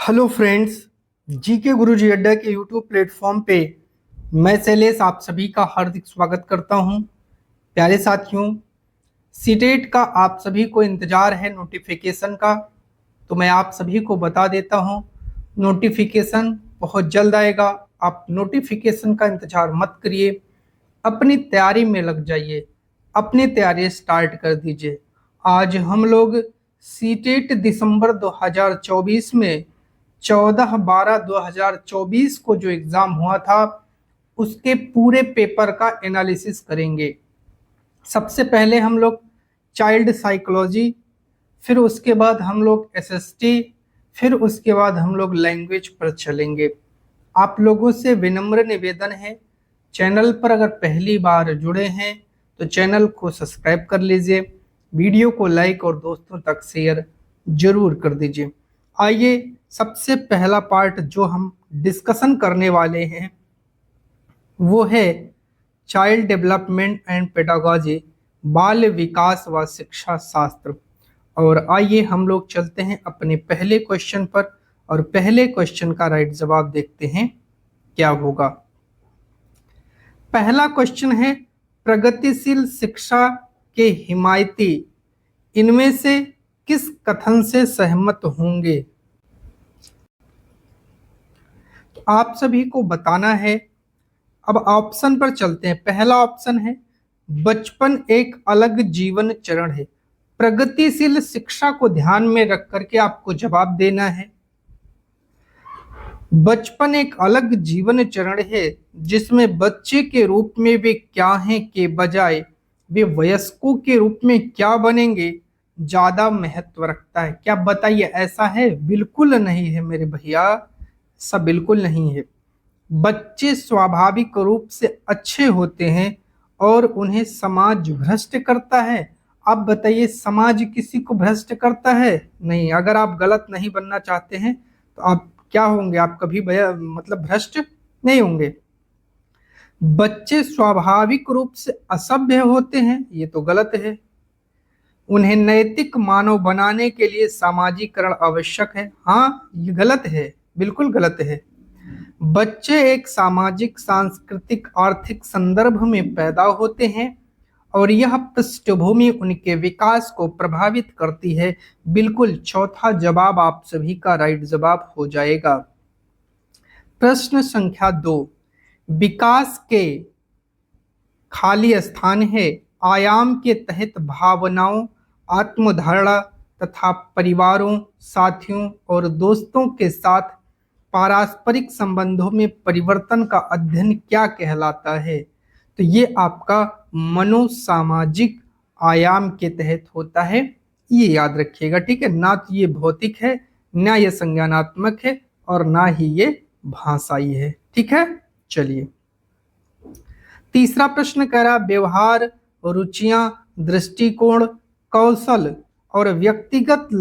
Hello friends, GK गुरुजी अड्डा के YouTube platform पे मैं शैलेश आप सभी का हार्दिक स्वागत करता हूं। प्यारे साथियों, सीटेट का आप सभी को इंतज़ार है नोटिफिकेशन का, तो मैं आप सभी को बता देता हूं नोटिफिकेशन बहुत जल्द आएगा। आप नोटिफिकेशन का इंतज़ार मत करिए, अपनी तैयारी में लग जाइए, अपनी तैयारी स्टार्ट कर दीजिए। आज हम लोग सीटेट दिसंबर 2024 में 14/12/2024 को जो एग्ज़ाम हुआ था उसके पूरे पेपर का एनालिसिस करेंगे। सबसे पहले हम लोग चाइल्ड साइकोलॉजी, फिर उसके बाद हम लोग एसएसटी, फिर उसके बाद हम लोग लैंग्वेज पर चलेंगे। आप लोगों से विनम्र निवेदन है, चैनल पर अगर पहली बार जुड़े हैं तो चैनल को सब्सक्राइब कर लीजिए, वीडियो को लाइक और दोस्तों तक शेयर जरूर कर दीजिए। आइए, सबसे पहला पार्ट जो हम डिस्कशन करने वाले हैं वो है चाइल्ड डेवलपमेंट एंड पेडागॉजी, बाल विकास व शिक्षा शास्त्र। और आइए हम लोग चलते हैं अपने पहले क्वेश्चन पर, और पहले क्वेश्चन का राइट जवाब देखते हैं क्या होगा। पहला क्वेश्चन है, प्रगतिशील शिक्षा के हिमायती इनमें से किस कथन से सहमत होंगे? तो आप सभी को बताना है। अब ऑप्शन पर चलते हैं। पहला ऑप्शन है, बचपन एक अलग जीवन चरण है। प्रगतिशील शिक्षा को ध्यान में रख करके आपको जवाब देना है। बचपन एक अलग जीवन चरण है जिसमें बच्चे के रूप में वे क्या हैं के बजाय वे वयस्कों के रूप में क्या बनेंगे ज्यादा महत्व रखता है। क्या बताइए, ऐसा है? बिल्कुल नहीं है मेरे भैया, सब बिल्कुल नहीं है। बच्चे स्वाभाविक रूप से अच्छे होते हैं और उन्हें समाज भ्रष्ट करता है। आप बताइए, समाज किसी को भ्रष्ट करता है? नहीं। अगर आप गलत नहीं बनना चाहते हैं तो आप क्या होंगे? आप कभी मतलब भ्रष्ट नहीं होंगे। बच्चे स्वाभाविक रूप से असभ्य होते हैं, ये तो गलत है। उन्हें नैतिक मानव बनाने के लिए सामाजिकरण आवश्यक है, हाँ ये गलत है, बिल्कुल गलत है। बच्चे एक सामाजिक, सांस्कृतिक, आर्थिक संदर्भ में पैदा होते हैं और यह पृष्ठभूमि उनके विकास को प्रभावित करती है। बिल्कुल, चौथा जवाब आप सभी का राइट जवाब हो जाएगा। प्रश्न संख्या 2, विकास के खाली स्थान है आयाम के तहत भावनाओं, आत्मधारणा तथा परिवारों, साथियों और दोस्तों के साथ पारस्परिक संबंधों में परिवर्तन का अध्ययन क्या कहलाता है? तो ये आपका मनोसामाजिक आयाम के तहत होता है, ये याद रखिएगा, ठीक है। ना तो ये भौतिक है, ना ये संज्ञानात्मक है, और ना ही ये भाषाई है, ठीक है। चलिए, तीसरा प्रश्न कह रहा, व्यवहार, रुचियां, दृष्टिकोण, कौशल और व्यक्तित्व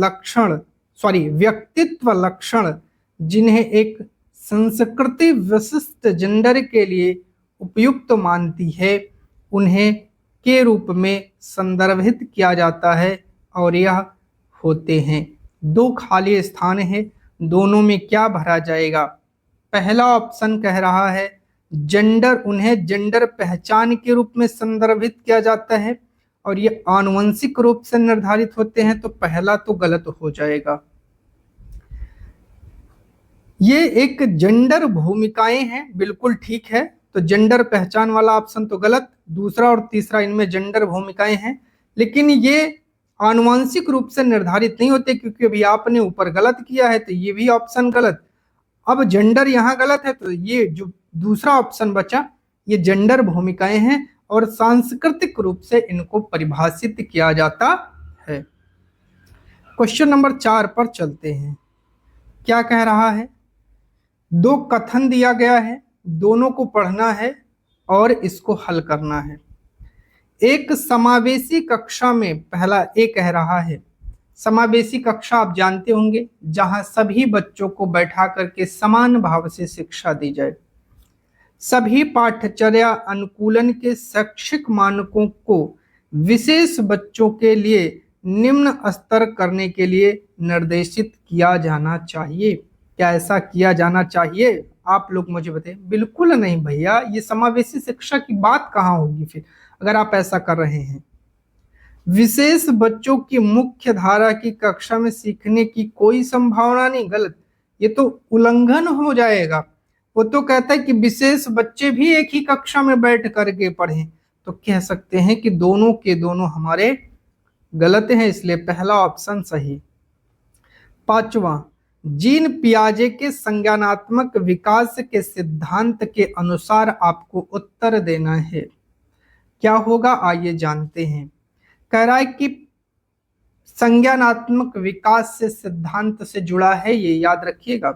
लक्षण जिन्हें एक संस्कृति विशिष्ट जेंडर के लिए उपयुक्त मानती है उन्हें के रूप में संदर्भित किया जाता है, और यह होते हैं। 2 खाली स्थान है, दोनों में क्या भरा जाएगा? पहला ऑप्शन कह रहा है जेंडर, उन्हें जेंडर पहचान के रूप में संदर्भित किया जाता है और ये आनुवंशिक रूप से निर्धारित होते हैं, तो पहला तो गलत हो जाएगा। ये एक जेंडर भूमिकाएं हैं, बिल्कुल ठीक है। तो जेंडर पहचान वाला ऑप्शन तो गलत, दूसरा और तीसरा इनमें जेंडर भूमिकाएं हैं, लेकिन ये आनुवंशिक रूप से निर्धारित नहीं होते, क्योंकि अभी आपने ऊपर गलत किया है तो ये भी ऑप्शन गलत। अब जेंडर यहाँ गलत है, तो ये जो दूसरा ऑप्शन बचा ये जेंडर भूमिकाएं हैं और सांस्कृतिक रूप से इनको परिभाषित किया जाता है। क्वेश्चन नंबर 4 पर चलते हैं। क्या कह रहा है? 2 कथन दिया गया है, दोनों को पढ़ना है और इसको हल करना है। एक समावेशी कक्षा में, पहला ए कह रहा है समावेशी कक्षा आप जानते होंगे, जहां सभी बच्चों को बैठा करके समान भाव से शिक्षा दी जाए। सभी पाठ्यचर्या अनुकूलन के शैक्षिक मानकों को विशेष बच्चों के लिए निम्न स्तर करने के लिए निर्देशित किया जाना चाहिए। क्या ऐसा किया जाना चाहिए? आप लोग मुझे बताइए। बिल्कुल नहीं भैया, ये समावेशी शिक्षा की बात कहाँ होगी फिर अगर आप ऐसा कर रहे हैं। विशेष बच्चों की मुख्य धारा की कक्षा में सीखने की कोई संभावना नहीं, गलत। ये तो उल्लंघन हो जाएगा। वो तो कहता है कि विशेष बच्चे भी एक ही कक्षा में बैठ करके पढ़ें, तो कह सकते हैं कि दोनों के दोनों हमारे गलत हैं, इसलिए पहला ऑप्शन सही। पांचवा, जीन पियाजे के संज्ञानात्मक विकास के सिद्धांत के अनुसार आपको उत्तर देना है। क्या होगा आइए जानते हैं। कह रहा है कि संज्ञानात्मक विकास से सिद्धांत से जुड़ा है, ये याद रखिएगा।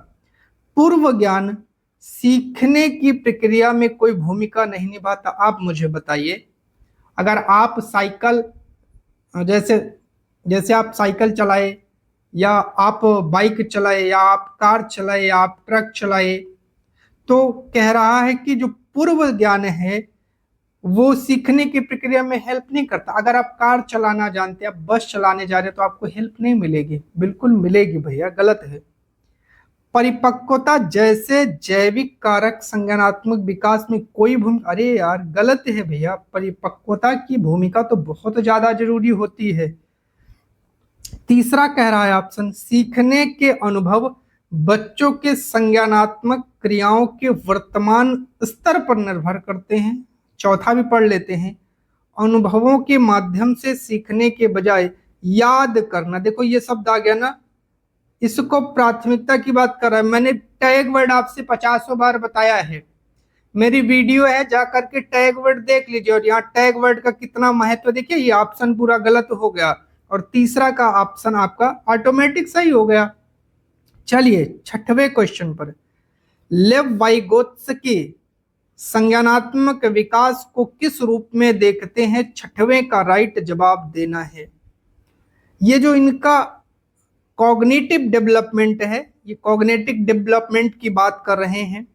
पूर्व ज्ञान सीखने की प्रक्रिया में कोई भूमिका नहीं निभाता। आप मुझे बताइए, अगर आप साइकिल जैसे जैसे आप साइकिल चलाए या आप बाइक चलाए या आप कार चलाए या आप ट्रक चलाए, तो कह रहा है कि जो पूर्व ज्ञान है वो सीखने की प्रक्रिया में हेल्प नहीं करता। अगर आप कार चलाना जानते हैं, आप बस चलाने जा रहे हैं, तो आपको हेल्प नहीं मिलेगी। बिल्कुल मिलेगी भैया, गलत है। परिपक्वता जैसे जैविक कारक संज्ञानात्मक विकास में कोई भूमिका, अरे यार गलत है भैया। परिपक्वता की भूमिका तो बहुत ज्यादा जरूरी होती है। तीसरा कह रहा है ऑप्शन, सीखने के अनुभव बच्चों के संज्ञानात्मक क्रियाओं के वर्तमान स्तर पर निर्भर करते हैं। चौथा भी पढ़ लेते हैं, अनुभवों के माध्यम से सीखने के बजाय याद करना। देखो ये शब्द आ गया ना, इसको प्राथमिकता की बात कर रहा है। मैंने टैग वर्ड आपसे 50 बार बताया है, मेरी वीडियो है, जाकर के टैग वर्ड देख लीजिए। और यहाँ टैग वर्ड का कितना महत्व देखिए। ये ऑप्शन पूरा गलत हो गया और तीसरा का ऑप्शन आपका ऑटोमेटिक सही हो गया। चलिए छठवें क्वेश्चन पर, लेव वाइगोत्स्की संज्ञानात्मक विकास को किस रूप में देखते हैं? छठवें का राइट जवाब देना है। ये जो इनका कॉग्निटिव डेवलपमेंट है, ये कॉग्निटिव डेवलपमेंट की बात कर रहे हैं।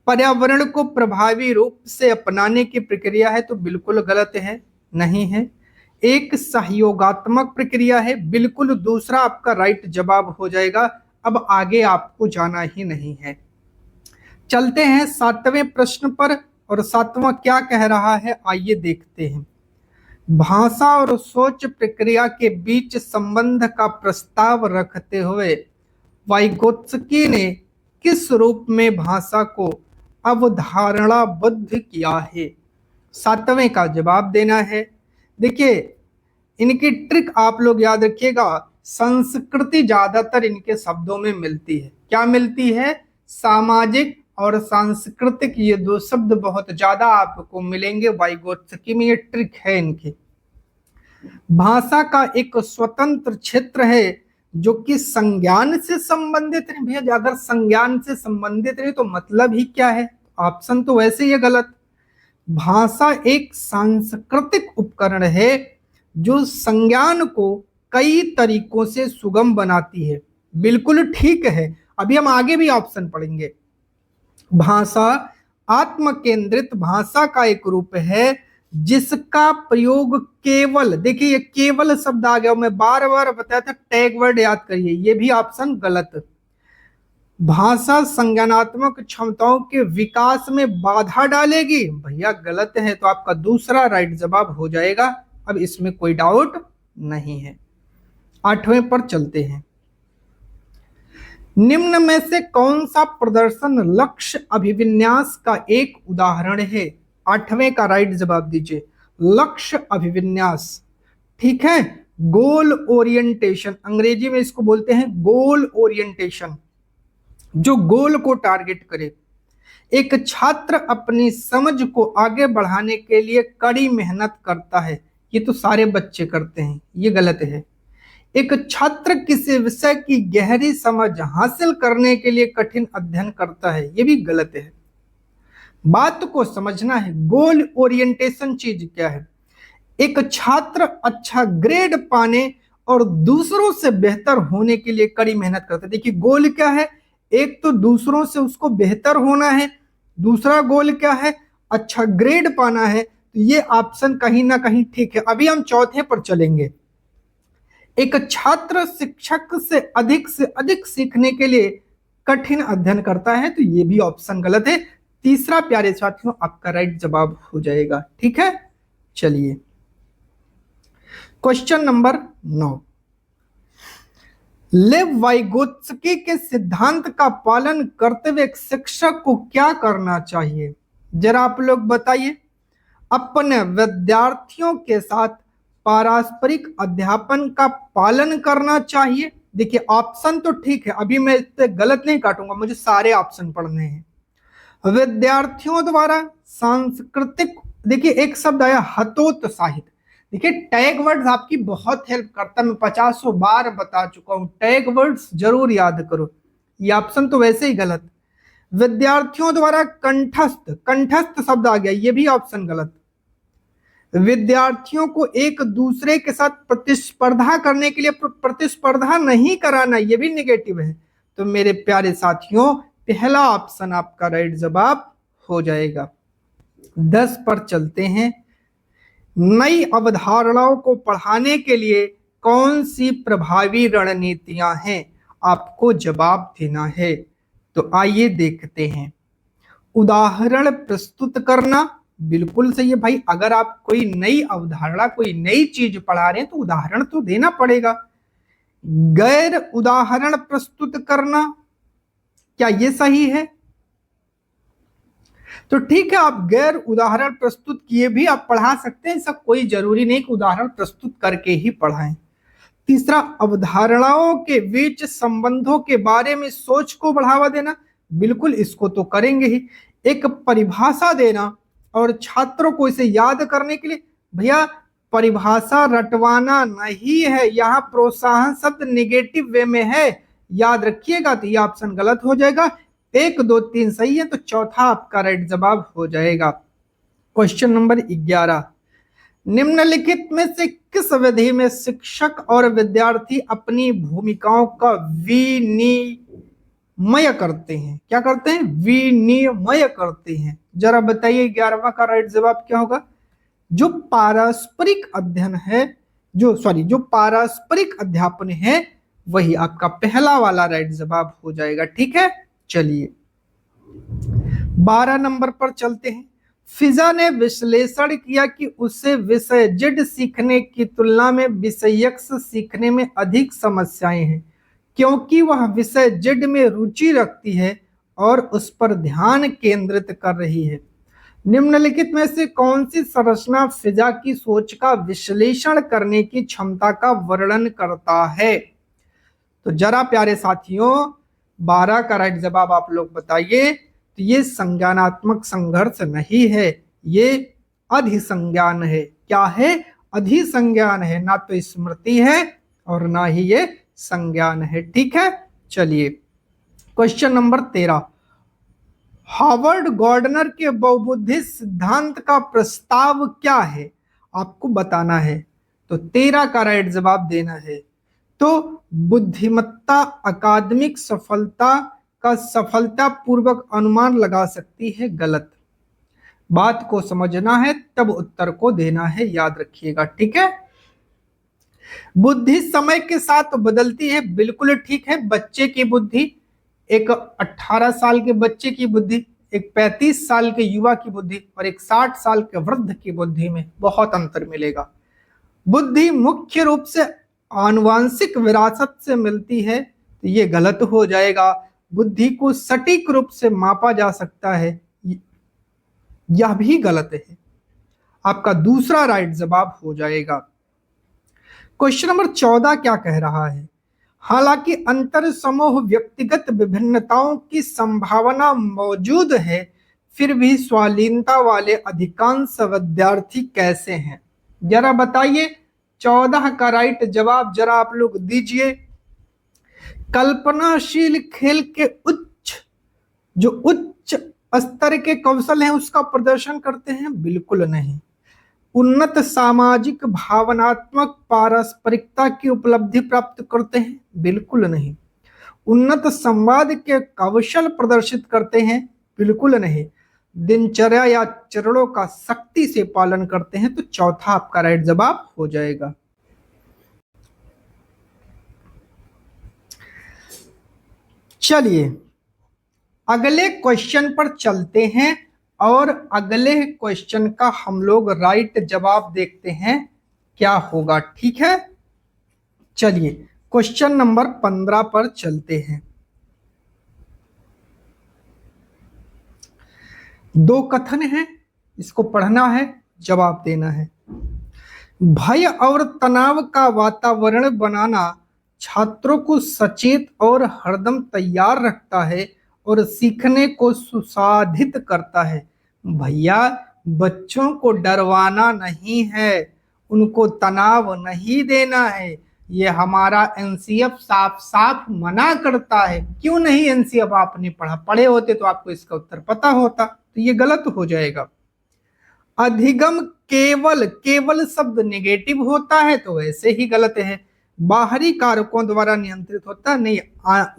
पर्यावरण को प्रभावी रूप से अपनाने की प्रक्रिया है, तो बिल्कुल गलत है, नहीं है। एक सहयोगात्मक प्रक्रिया है, बिल्कुल दूसरा आपका राइट जवाब हो जाएगा। अब आगे आपको जाना ही नहीं है। चलते हैं सातवें प्रश्न पर, और सातवां क्या कह रहा है आइए देखते हैं। भाषा और सोच प्रक्रिया के बीच संबंध का प्रस्ताव रखते हुए वाइगोत्स्की ने किस रूप में भाषा को अवधारणाबद्ध किया है? सातवें का जवाब देना है। देखिए इनकी ट्रिक आप लोग याद रखिएगा, संस्कृति ज्यादातर इनके शब्दों में मिलती है। क्या मिलती है? सामाजिक और सांस्कृतिक, ये दो शब्द बहुत ज्यादा आपको मिलेंगे वाइगोत्स्की में, ये ट्रिक है इनकी। भाषा का एक स्वतंत्र क्षेत्र है जो कि संज्ञान से संबंधित नहीं। भैया अगर संज्ञान से संबंधित नहीं तो मतलब ही क्या है? ऑप्शन तो वैसे ही गलत। भाषा एक सांस्कृतिक उपकरण है जो संज्ञान को कई तरीकों से सुगम बनाती है। बिल्कुल ठीक है। अभी हम आगे भी ऑप्शन पढ़ेंगे। भाषा आत्म केंद्रित भाषा का एक रूप है जिसका प्रयोग केवल, देखिए ये केवल शब्द आ गया, मैं बार बार बताया था टैग वर्ड याद करिए, ये भी ऑप्शन गलत। भाषा संज्ञानात्मक क्षमताओं के विकास में बाधा डालेगी, भैया गलत है, तो आपका दूसरा राइट जवाब हो जाएगा। अब इसमें कोई डाउट नहीं है। आठवें पर चलते हैं। निम्न में से कौन सा प्रदर्शन लक्ष्य अभिविन्यास का एक उदाहरण है? आठवें का राइट जवाब दीजिए, लक्ष्य अभिविन्यास। ठीक है, गोल ओरिएंटेशन, अंग्रेजी में इसको बोलते हैं गोल ओरिएंटेशन, जो गोल को टारगेट करे। एक छात्र अपनी समझ को आगे बढ़ाने के लिए कड़ी मेहनत करता है, ये तो सारे बच्चे करते हैं, ये गलत है। एक छात्र किसी विषय की गहरी समझ हासिल करने के लिए कठिन अध्ययन करता है, ये भी गलत है। बात को समझना है, गोल ओरिएंटेशन चीज क्या है? एक छात्र अच्छा ग्रेड पाने और दूसरों से बेहतर होने के लिए कड़ी मेहनत करता है। देखिए गोल क्या है? एक तो दूसरों से उसको बेहतर होना है, दूसरा गोल क्या है? अच्छा ग्रेड पाना है। तो ये ऑप्शन कहीं ना कहीं ठीक है। अभी हम चौथे पर चलेंगे। एक छात्र शिक्षक से अधिक सीखने के लिए कठिन अध्ययन करता है, तो ये भी ऑप्शन गलत है। तीसरा प्यारे साथियों आपका राइट जवाब हो जाएगा। ठीक है, चलिए क्वेश्चन नंबर 9। लेव वाइगोत्स्की के सिद्धांत का पालन करते हुए एक शिक्षक को क्या करना चाहिए? जरा आप लोग बताइए। अपने विद्यार्थियों के साथ पारस्परिक अध्यापन का पालन करना चाहिए। देखिए ऑप्शन तो ठीक है, अभी मैं इससे गलत नहीं काटूंगा, मुझे सारे ऑप्शन पढ़ने हैं। विद्यार्थियों द्वारा सांस्कृतिक, देखिए एक शब्द आया हतोत्साहित। देखिए टैग वर्ड्स आपकी बहुत हेल्प करता, मैं 50 बार बता चुका हूं, टैग वर्ड्स जरूर याद करो। ये ऑप्शन तो वैसे ही गलत। विद्यार्थियों द्वारा कंठस्थ, कंठस्थ शब्द आ गया, ये भी ऑप्शन गलत। विद्यार्थियों को एक दूसरे के साथ प्रतिस्पर्धा करने के लिए प्रतिस्पर्धा नहीं कराना, यह भी निगेटिव है। तो मेरे प्यारे साथियों पहला ऑप्शन आपका राइट जवाब हो जाएगा। 10 पर चलते हैं। नई अवधारणाओं को पढ़ाने के लिए कौन सी प्रभावी रणनीतियां हैं? आपको जवाब देना है। तो आइए देखते हैं। उदाहरण प्रस्तुत करना, बिल्कुल सही है भाई। अगर आप कोई नई अवधारणा, कोई नई चीज पढ़ा रहे हैं तो उदाहरण तो देना पड़ेगा। गैर उदाहरण प्रस्तुत करना, क्या ये सही है? तो ठीक है, आप गैर उदाहरण प्रस्तुत किए भी आप पढ़ा सकते हैं, सब कोई जरूरी नहीं कि उदाहरण प्रस्तुत करके ही पढ़ाएं। तीसरा, अवधारणाओं के बीच संबंधों के बारे में सोच को बढ़ावा देना, बिल्कुल इसको तो करेंगे ही। एक परिभाषा देना और छात्रों को इसे याद करने के लिए, भैया परिभाषा रटवाना नहीं है, यहाँ प्रोत्साहन शब्द निगेटिव वे में है, याद रखिएगा। तो ये ऑप्शन गलत हो जाएगा। 1 2 3 सही है, तो चौथा आपका राइट जवाब हो जाएगा। Question number 11। निम्नलिखित में से किस विधि में शिक्षक और विद्यार्थी अपनी भूमिकाओं का विनिमय करते हैं? क्या करते हैं? विनिमय करते हैं। जरा बताइए 11वां का राइट जवाब क्या होगा? जो पारस्परिक अध्ययन है, जो पारस्परिक अध्यापन है, वही आपका पहला वाला राइट जवाब हो जाएगा। ठीक है, चलिए 12 नंबर पर चलते हैं। फिजा ने विश्लेषण किया कि उसे विषय जेड सीखने की तुलना में विषय एक्स सीखने में अधिक समस्याएं हैं, क्योंकि वह विषय जेड में रुचि रखती है और उस पर ध्यान केंद्रित कर रही है। निम्नलिखित में से कौन सी संरचना फिजा की सोच का विश्लेषण करने की क्षमता का वर्णन करता है? तो जरा प्यारे साथियों 12 का राइट जवाब आप लोग बताइए। तो ये संज्ञानात्मक संघर्ष नहीं है, ये अधिसंज्ञान है। क्या है? अधिसंज्ञान है, ना तो स्मृति है और ना ही ये संज्ञान है। ठीक है, चलिए क्वेश्चन नंबर 13। हार्वर्ड गार्डनर के बहुबुद्धि सिद्धांत का प्रस्ताव क्या है? आपको बताना है। तो 13 का राइट जवाब देना है। तो बुद्धिमत्ता अकादमिक सफलता का सफलतापूर्वक अनुमान लगा सकती है, गलत। बात को समझना है तब उत्तर को देना है, याद रखिएगा। ठीक है, बुद्धि समय के साथ बदलती है, बिल्कुल ठीक है। बच्चे की बुद्धि, एक 18 साल के बच्चे की बुद्धि, एक 35 साल के युवा की बुद्धि और एक 60 साल के वृद्ध की बुद्धि में बहुत अंतर मिलेगा। बुद्धि मुख्य रूप से आनुवांशिक विरासत से मिलती है, तो ये गलत हो जाएगा। बुद्धि को सटीक रूप से मापा जा सकता है, यह भी गलत है। आपका दूसरा राइट जवाब हो जाएगा। क्वेश्चन नंबर 14 क्या कह रहा है? हालांकि अंतर समूह व्यक्तिगत विभिन्नताओं की संभावना मौजूद है, फिर भी स्वाधीनता वाले अधिकांश विद्यार्थी कैसे हैं? जरा बताइए। 14 का राइट जवाब जरा आप लोग दीजिए। कल्पनाशील खेल के उच्च स्तर के कौशल हैं उसका प्रदर्शन करते हैं, बिल्कुल नहीं। उन्नत सामाजिक भावनात्मक पारस्परिकता की उपलब्धि प्राप्त करते हैं, बिल्कुल नहीं। उन्नत संवाद के कौशल प्रदर्शित करते हैं, बिल्कुल नहीं। दिनचर्या या चरणों का सख्ती से पालन करते हैं, तो चौथा आपका राइट जवाब हो जाएगा। चलिए अगले क्वेश्चन पर चलते हैं और अगले क्वेश्चन का हम लोग राइट जवाब देखते हैं क्या होगा। ठीक है, चलिए क्वेश्चन नंबर 15 पर चलते हैं। दो कथन है, इसको पढ़ना है, जवाब देना है। भय और तनाव का वातावरण बनाना छात्रों को सचेत और हरदम तैयार रखता है और सीखने को सुसाधित करता है। भैया, बच्चों को डरवाना नहीं है, उनको तनाव नहीं देना है, ये हमारा एनसीएफ साफ साफ मना करता है। क्यों नहीं एनसीएफ आपने पढ़ा? पढ़े होते तो आपको इसका उत्तर पता होता, तो ये गलत हो जाएगा। अधिगम केवल, केवल शब्द नेगेटिव होता है तो वैसे ही गलत है। बाहरी कारकों द्वारा नियंत्रित होता नहीं,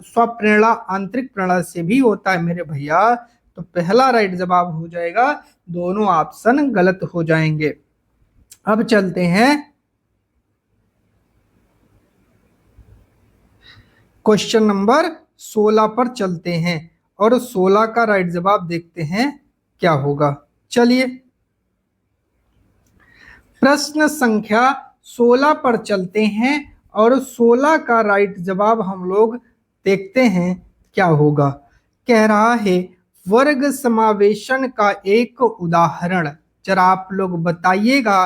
स्वप्रेरणा आंतरिक प्रेरणा से भी होता है मेरे भैया। तो पहला राइट जवाब हो जाएगा, दोनों ऑप्शन गलत हो जाएंगे। अब चलते हैं क्वेश्चन नंबर 16 पर चलते हैं और 16 का राइट जवाब देखते हैं क्या होगा। चलिए प्रश्न संख्या 16 पर चलते हैं और 16 का राइट जवाब हम लोग देखते हैं क्या होगा। कह रहा है वर्ग समावेशन का एक उदाहरण। जरा आप लोग बताइएगा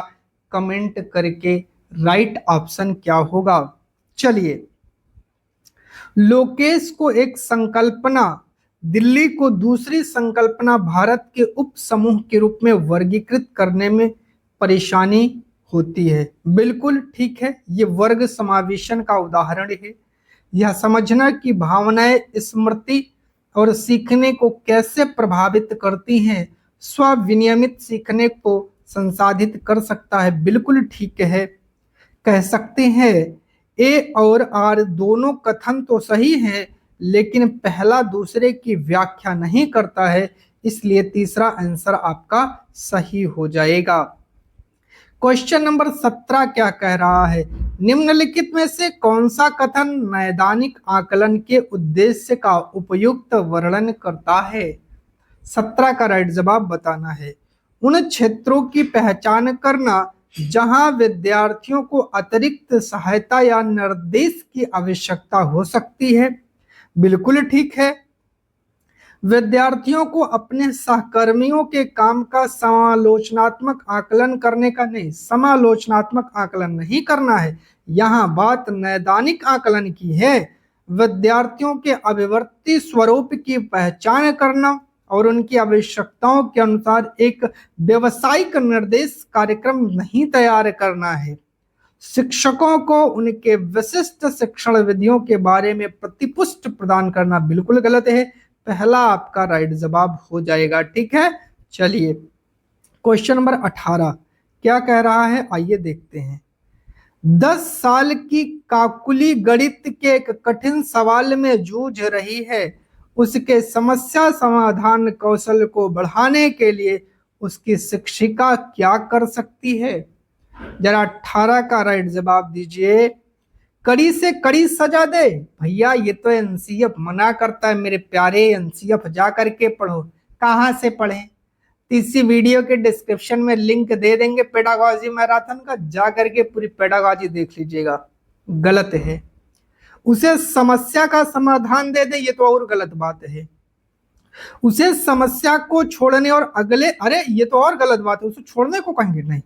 कमेंट करके राइट ऑप्शन क्या होगा। चलिए, लोकेश को एक संकल्पना, दिल्ली को दूसरी संकल्पना भारत के उप समूह के रूप में वर्गीकृत करने में परेशानी होती है। बिल्कुल ठीक है, ये वर्ग समावेशन का उदाहरण है। यह समझना कि भावनाएं स्मृति और सीखने को कैसे प्रभावित करती हैं, स्व-विनियमित सीखने को संसाधित कर सकता है। बिल्कुल ठीक है, कह सकते हैं ए और आर दोनों कथन तो सही है, लेकिन पहला दूसरे की व्याख्या नहीं करता है, इसलिए तीसरा आंसर आपका सही हो जाएगा। क्वेश्चन नंबर 17 क्या कह रहा है? निम्नलिखित में से कौन सा कथन नैदानिक आकलन के उद्देश्य का उपयुक्त वर्णन करता है? 17 का राइट जवाब बताना है। उन क्षेत्रों की पहचान करना जहां विद्यार्थियों को अतिरिक्त सहायता या निर्देश की आवश्यकता हो सकती है। बिल्कुल ठीक है, विद्यार्थियों को अपने सहकर्मियों के काम का समालोचनात्मक आकलन करने का नहीं, समालोचनात्मक आकलन नहीं करना है, यहाँ बात नैदानिक आकलन की है। विद्यार्थियों के अभिवर्ती स्वरूप की पहचान करना और उनकी आवश्यकताओं के अनुसार एक व्यावसायिक निर्देश कार्यक्रम नहीं तैयार करना है। शिक्षकों को उनके विशिष्ट शिक्षण विधियों के बारे में प्रतिपुष्टि प्रदान करना बिल्कुल गलत है। पहला आपका राइट जवाब हो जाएगा। ठीक है, चलिए क्वेश्चन नंबर 18 क्या कह रहा है, आइए देखते हैं। 10 साल की काकुली गणित के एक कठिन सवाल में जूझ रही है, उसके समस्या समाधान कौशल को बढ़ाने के लिए उसकी शिक्षिका क्या कर सकती है? जरा 18 का राइट जवाब दीजिए। कड़ी से कड़ी सजा दे? भैया ये तो एनसीएफ मना करता है मेरे प्यारे, एनसीएफ जा करके पढ़ो। कहाँ से पढ़ें? इसी वीडियो के डिस्क्रिप्शन में लिंक दे देंगे पेडागॉजी मैराथन का, जा करके पूरी पेडागॉजी देख लीजिएगा। गलत है। उसे समस्या का समाधान दे दे, ये तो और गलत बात है। उसे समस्या को छोड़ने और अगले, अरे ये तो और गलत बात है, उसे छोड़ने को कहेंगे नहीं,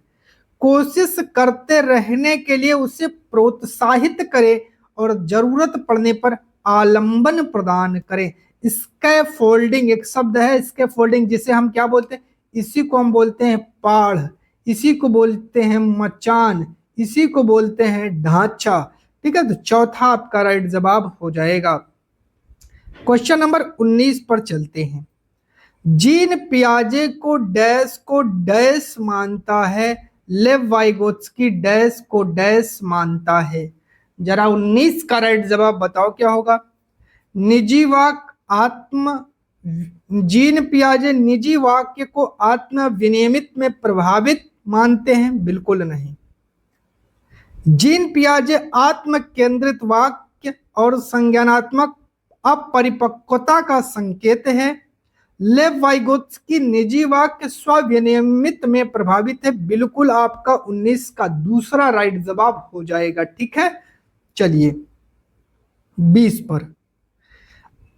कोशिश करते रहने के लिए उसे प्रोत्साहित करें और जरूरत पड़ने पर आलंबन प्रदान करें। स्कैफोल्डिंग एक शब्द है, स्कैफोल्डिंग जिसे हम क्या बोलते हैं? इसी को हम बोलते हैं पाढ़, इसी को बोलते हैं मचान, इसी को बोलते हैं ढांचा। ठीक है, तो चौथा आपका राइट जवाब हो जाएगा। क्वेश्चन नंबर 19 पर चलते हैं। जीन पियाजे को डैश मानता है, लेव वाइगोत्स्की डैश को डैश मानता है। जरा 19 का राइट जवाब बताओ क्या होगा। निजी वाक्य आत्म, जीन पियाजे निजी वाक्य को आत्म विनियमित में प्रभावित मानते हैं? बिल्कुल नहीं। जीन पियाजे आत्म केंद्रित वाक्य और संज्ञानात्मक अपरिपक्वता का संकेत है। लेव वाइगोत्स्की निजी वाक्य स्वविनियमित में प्रभावित है। बिल्कुल आपका 19 का दूसरा राइट जवाब हो जाएगा। ठीक है, चलिए 20 पर,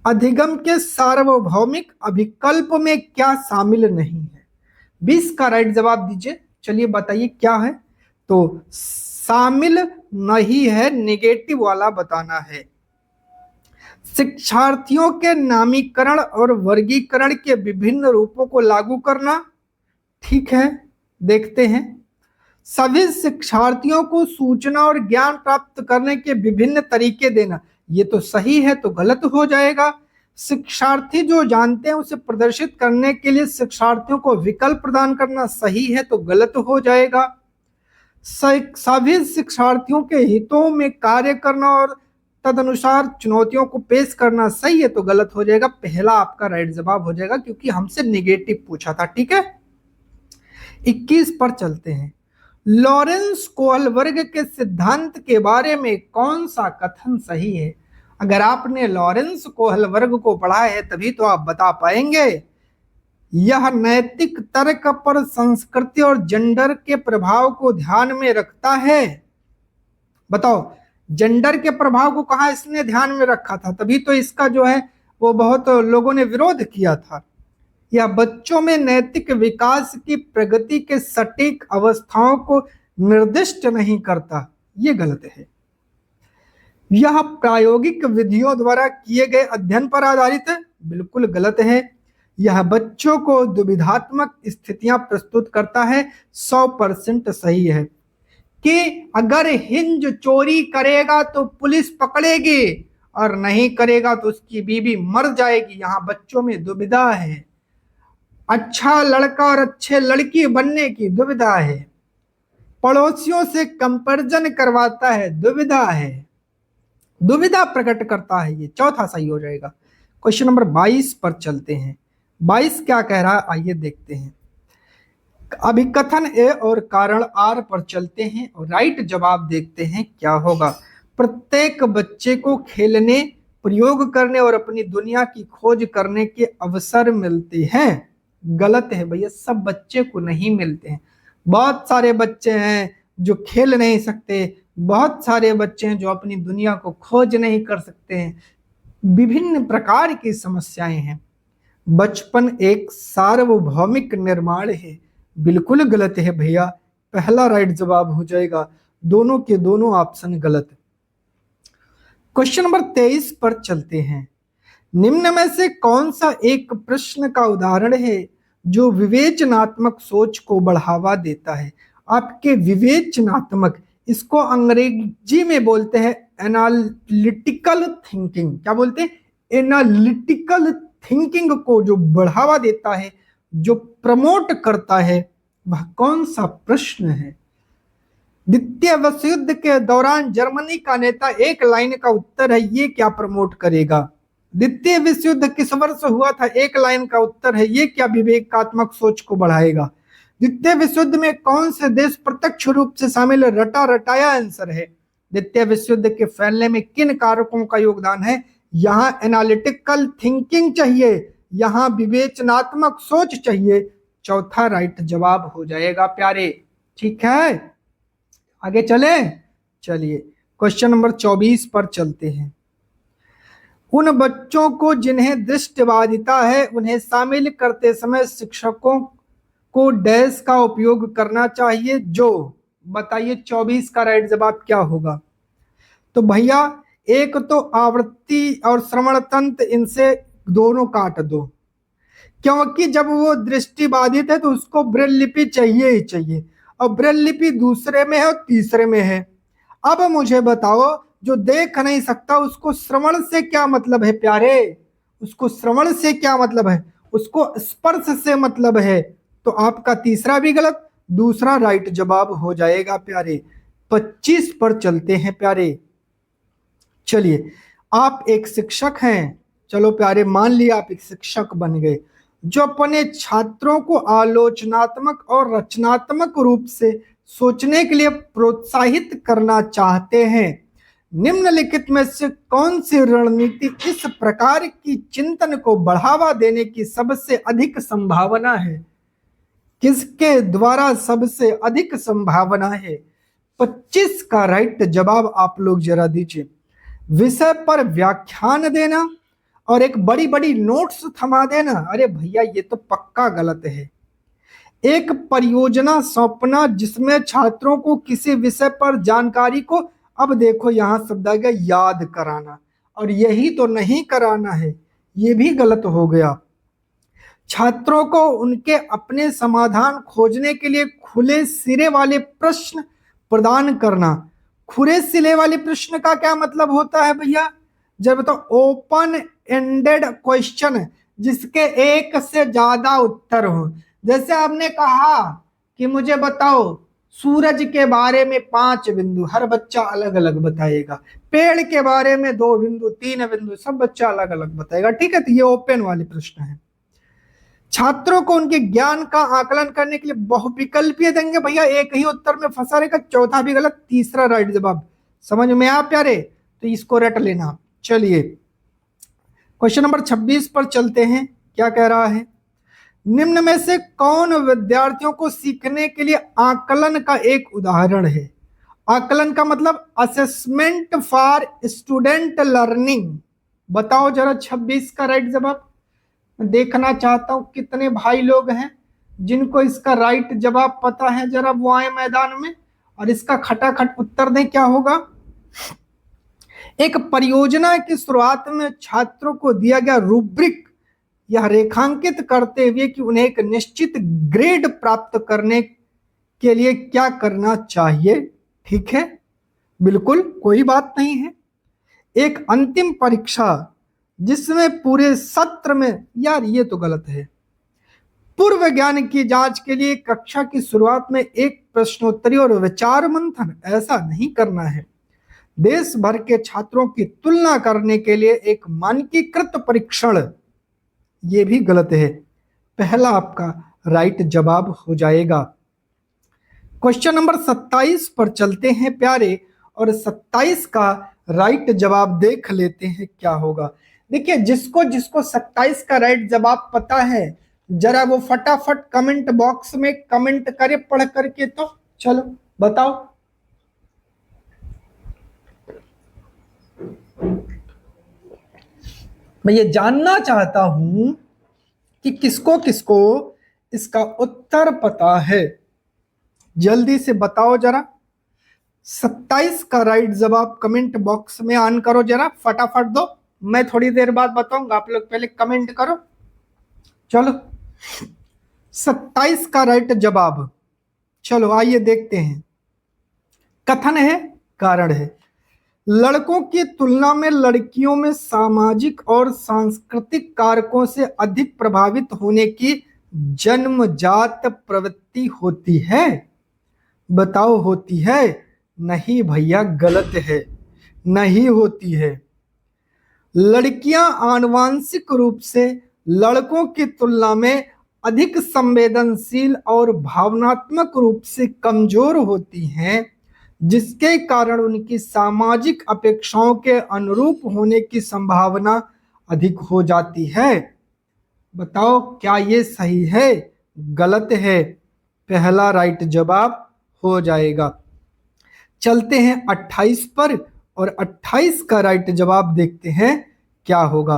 अधिगम के सार्वभौमिक अभिकल्प में क्या शामिल नहीं है? 20 का राइट जवाब दीजिए। चलिए बताइए क्या है। तो शामिल नहीं है, नेगेटिव वाला बताना है। शिक्षार्थियों के नामीकरण और वर्गीकरण के विभिन्न रूपों को लागू करना। ठीक है, देखते हैं। सभी शिक्षार्थियों को सूचना और ज्ञान प्राप्त करने के विभिन्न तरीके देना, ये तो सही है, तो गलत हो जाएगा। शिक्षार्थी जो जानते हैं उसे प्रदर्शित करने के लिए शिक्षार्थियों को विकल्प प्रदान करना, सही है, तो गलत हो जाएगा। सभी शिक्षार्थियों के हितों में कार्य करना और तदनुसार चुनौतियों को पेश करना, सही है, तो गलत हो जाएगा। पहला आपका राइट जवाब हो जाएगा क्योंकि हमसे नेगेटिव पूछा था। ठीक है, 21 पर चलते हैं। लॉरेंस कोहलबर्ग के सिद्धांत के बारे में कौन सा कथन सही है? अगर आपने लॉरेंस कोहलबर्ग को पढ़ा है तभी तो आप बता पाएंगे। यह नैतिक तर्क पर संस्कृति और जेंडर के प्रभाव को ध्यान में रखता है। बताओ, जेंडर के प्रभाव को कहाँ इसने ध्यान में रखा था? तभी तो इसका जो है वो बहुत लोगों ने विरोध किया था। यह बच्चों में नैतिक विकास की प्रगति के सटीक अवस्थाओं को निर्दिष्ट नहीं करता, ये गलत है। यह प्रायोगिक विधियों द्वारा किए गए अध्ययन पर आधारित है, बिल्कुल गलत है। यह बच्चों को दुविधात्मक स्थितियां प्रस्तुत करता है, 100% सही है। कि अगर हिंज चोरी करेगा तो पुलिस पकड़ेगी और नहीं करेगा तो उसकी बीवी मर जाएगी, यहां बच्चों में दुविधा है। अच्छा लड़का और अच्छे लड़की बनने की दुविधा है। पड़ोसियों से कंपैरिजन करवाता है, दुविधा है, दुविधा प्रकट करता है, ये चौथा सही हो जाएगा। क्वेश्चन नंबर 22 पर चलते हैं। 22 क्या कह रहा है, आइए देखते हैं। अभिकथन ए और कारण आर पर चलते हैं और राइट जवाब देखते हैं क्या होगा। प्रत्येक बच्चे को खेलने, प्रयोग करने और अपनी दुनिया की खोज करने के अवसर मिलते हैं। गलत है भैया, सब बच्चे को नहीं मिलते हैं। बहुत सारे बच्चे हैं जो खेल नहीं सकते, बहुत सारे बच्चे हैं जो अपनी दुनिया को खोज नहीं कर सकते हैं। विभिन्न प्रकार की समस्याएं हैं। बचपन एक सार्वभौमिक निर्माण है, बिल्कुल गलत है भैया। पहला राइट जवाब हो जाएगा, दोनों के दोनों ऑप्शन गलत। क्वेश्चन नंबर 23 पर चलते हैं। निम्न में से कौन सा एक प्रश्न का उदाहरण है जो विवेचनात्मक सोच को बढ़ावा देता है? आपके विवेचनात्मक, इसको अंग्रेजी में बोलते हैं एनालिटिकल थिंकिंग। क्या बोलते हैं? एनालिटिकल थिंकिंग को जो बढ़ावा देता है, जो प्रमोट करता है, वह कौन सा प्रश्न है? द्वितीय विश्व युद्ध के दौरान जर्मनी का नेता, एक लाइन का उत्तर है, ये क्या प्रमोट करेगा? द्वितीय विश्व युद्ध किस वर्ष हुआ था? एक लाइन का उत्तर है, ये क्या विवेकात्मक सोच को बढ़ाएगा? द्वितीय विश्व युद्ध में कौन से देश प्रत्यक्ष रूप से शामिल? रटा रटाया आंसर है। द्वितीय विश्व युद्ध के फैलने में किन कारकों का योगदान है? यहां एनालिटिकल थिंकिंग चाहिए, यहां विवेचनात्मक सोच चाहिए। चौथा राइट जवाब हो जाएगा प्यारे। ठीक है, आगे चले। चलिए क्वेश्चन नंबर 24 पर चलते हैं। उन बच्चों को जिन्हें दृष्टिबाधिता है, उन्हें शामिल करते समय शिक्षकों को डैश का उपयोग करना चाहिए जो, बताइए 24 का राइट जवाब क्या होगा? तो भैया एक तो आवृत्ति और श्रवण तंत्र, इनसे दोनों काट दो, क्योंकि जब वो दृष्टिबाधित है तो उसको ब्रेल लिपि चाहिए ही चाहिए, और ब्रेल लिपि दूसरे में है और तीसरे में है। अब मुझे बताओ, जो देख नहीं सकता उसको श्रवण से क्या मतलब है प्यारे? उसको श्रवण से क्या मतलब है? उसको स्पर्श से मतलब है। तो आपका तीसरा भी गलत, दूसरा राइट जवाब हो जाएगा प्यारे। 25 पर चलते हैं प्यारे। चलिए, आप एक शिक्षक हैं, चलो प्यारे मान लिया आप एक शिक्षक बन गए, जो अपने छात्रों को आलोचनात्मक और रचनात्मक रूप से सोचने के लिए प्रोत्साहित करना चाहते हैं। निम्नलिखित में से कौन सी रणनीति इस प्रकार की चिंतन को बढ़ावा देने की सबसे अधिक संभावना है? किसके द्वारा सबसे अधिक संभावना है? 25 का राइट जवाब आप लोग जरा दीजिए। विषय पर व्याख्यान देना और एक बड़ी बड़ी नोट्स थमा देना, अरे भैया ये तो पक्का गलत है। एक परियोजना सौंपना जिसमें छात्रों को किसी विषय पर जानकारी को, अब देखो यहां शब्द आ गया याद कराना, और यही तो नहीं कराना है, ये भी गलत हो गया। छात्रों को उनके अपने समाधान खोजने के लिए खुले सिरे वाले प्रश्न प्रदान करना। खुले सिरे वाले प्रश्न का क्या मतलब होता है भैया? जब तो ओपन एंडेड क्वेश्चन जिसके एक से ज्यादा उत्तर हो। जैसे आपने कहा कि मुझे बताओ सूरज के बारे में 5 बिंदु, हर बच्चा अलग अलग बताएगा। पेड़ के बारे में 2 बिंदु, 3 बिंदु, सब बच्चा अलग अलग बताएगा। ठीक है, तो ये ओपन वाले प्रश्न है। छात्रों को उनके ज्ञान का आकलन करने के लिए बहुविकल्पीय देंगे। भैया एक ही उत्तर में फंसा रहेगा, चौथा भी गलत, तीसरा राइट जवाब। समझ में आ प्यारे? तो इसको रट लेना। चलिए क्वेश्चन नंबर 26 पर चलते हैं। क्या कह रहा है? निम्न में से कौन विद्यार्थियों को सीखने के लिए आकलन का एक उदाहरण है? आकलन का मतलब असेसमेंट फॉर स्टूडेंट लर्निंग। बताओ जरा 26 का राइट जवाब। देखना चाहता हूं कितने भाई लोग हैं जिनको इसका राइट जवाब पता है, जरा वो आए मैदान में और इसका खटाखट उत्तर दें। क्या होगा? एक परियोजना की शुरुआत में छात्रों को दिया गया रूब्रिक यह रेखांकित करते हुए कि उन्हें एक निश्चित ग्रेड प्राप्त करने के लिए क्या करना चाहिए। ठीक है, बिल्कुल कोई बात नहीं है। एक अंतिम परीक्षा जिसमें पूरे सत्र में, यार ये तो गलत है। पूर्व ज्ञान की जांच के लिए कक्षा की शुरुआत में एक प्रश्नोत्तरी और विचार मंथन, ऐसा नहीं करना है। देश भर के छात्रों की तुलना करने के लिए एक मानकीकृत परीक्षण, ये भी गलत है। पहला आपका राइट जवाब हो जाएगा। क्वेश्चन नंबर 27 पर चलते हैं प्यारे, और 27 का राइट जवाब देख लेते हैं क्या होगा। देखिए जिसको जिसको 27 का राइट जवाब पता है जरा वो फटाफट कमेंट बॉक्स में कमेंट करे पढ़ करके। तो चलो बताओ। मैं ये जानना चाहता हूं कि किसको किसको इसका उत्तर पता है, जल्दी से बताओ जरा। 27 का राइट जवाब कमेंट बॉक्स में ऑन करो जरा, फटाफट दो। मैं थोड़ी देर बाद बताऊंगा, आप लोग पहले कमेंट करो। चलो 27 का राइट जवाब, चलो आइए देखते हैं। कथन है, कारण है। लड़कों की तुलना में लड़कियों में सामाजिक और सांस्कृतिक कारकों से अधिक प्रभावित होने की जन्मजात प्रवृत्ति होती है। बताओ होती है? नहीं भैया, गलत है, नहीं होती है। लड़कियां आनुवांशिक रूप से लड़कों की तुलना में अधिक संवेदनशील और भावनात्मक रूप से कमजोर होती हैं, जिसके कारण उनकी सामाजिक अपेक्षाओं के अनुरूप होने की संभावना अधिक हो जाती है। बताओ क्या ये सही है? गलत है। पहला राइट जवाब हो जाएगा। चलते हैं 28 पर, और 28 का राइट जवाब देखते हैं क्या होगा।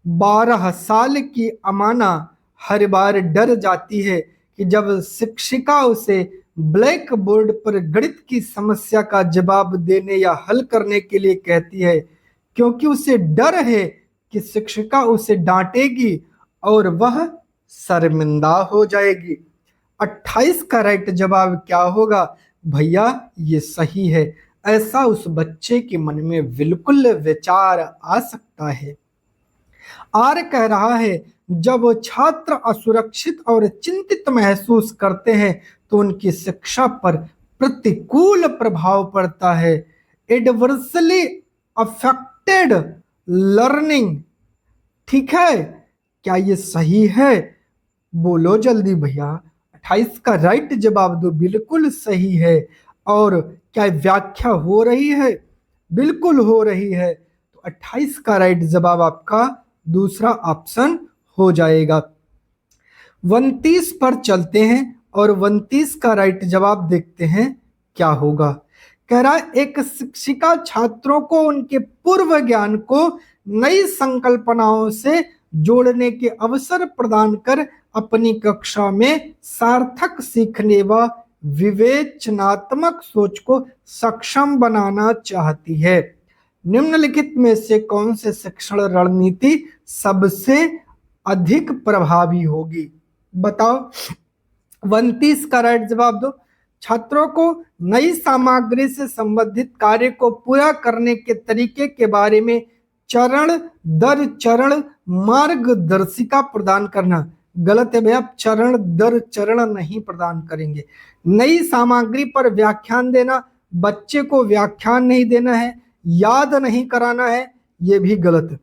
12 साल की अमाना हर बार डर जाती है कि जब शिक्षिका उसे ब्लैक बोर्ड पर गणित की समस्या का जवाब देने या हल करने के लिए कहती है, क्योंकि उसे डर है कि शिक्षिका उसे डांटेगी और वह शर्मिंदा हो जाएगी। 28 का राइट जवाब क्या होगा भैया? ये सही है। ऐसा उस बच्चे के मन में बिल्कुल विचार आ सकता है। आर कह रहा है जब वो छात्र असुरक्षित और चिंतित महसूस करते हैं तो उनकी शिक्षा पर प्रतिकूल प्रभाव पड़ता है। Adversely affected learning. ठीक है, क्या ये सही है? बोलो जल्दी भैया। 28 का राइट जवाब दो, बिल्कुल सही है। और क्या व्याख्या हो रही है? बिल्कुल हो रही है। तो 28 का राइट जवाब आपका दूसरा ऑप्शन हो जाएगा। 29 पर चलते हैं और 29 का राइट जवाब देखते हैं क्या होगा। कह रहा है एक शिक्षिका छात्रों को उनके पूर्व ज्ञान को नई संकल्पनाओं से जोड़ने के अवसर प्रदान कर अपनी कक्षा में सार्थक सीखने व विवेचनात्मक सोच को सक्षम बनाना चाहती है। निम्नलिखित में से कौन से शिक्षण रणनीति सबसे अधिक प्रभावी होगी? बताओ। 29 का राइट जवाब दो। छात्रों को नई सामग्री से संबंधित कार्य को पूरा करने के तरीके के बारे में चरण दर चरण मार्गदर्शिका प्रदान करना। गलत है भैया, चरण दर चरण नहीं प्रदान करेंगे। नई सामग्री पर व्याख्यान देना, बच्चे को व्याख्यान नहीं देना है, याद नहीं कराना है, ये भी गलत है।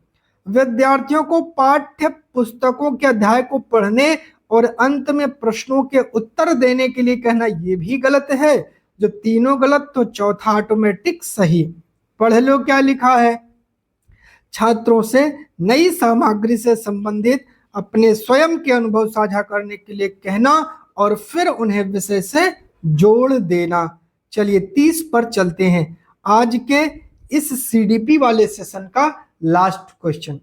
विद्यार्थियों को पाठ्य पुस्तकों के अध्याय को पढ़ने और अंत में प्रश्नों के उत्तर देने के लिए कहना, ये भी गलत है। जब तीनों गलत तो चौथा ऑटोमेटिक सही। पढ़ लो क्या लिखा है। छात्रों से नई सामग्री से संबंधित अपने स्वयं के अनुभव साझा करने के लिए कहना और फिर उन्हें विषय से जोड़ देना। चलिए 30 पर चलते हैं। आज के इस सीडीपी वाले सेशन का लास्ट क्वेश्चन।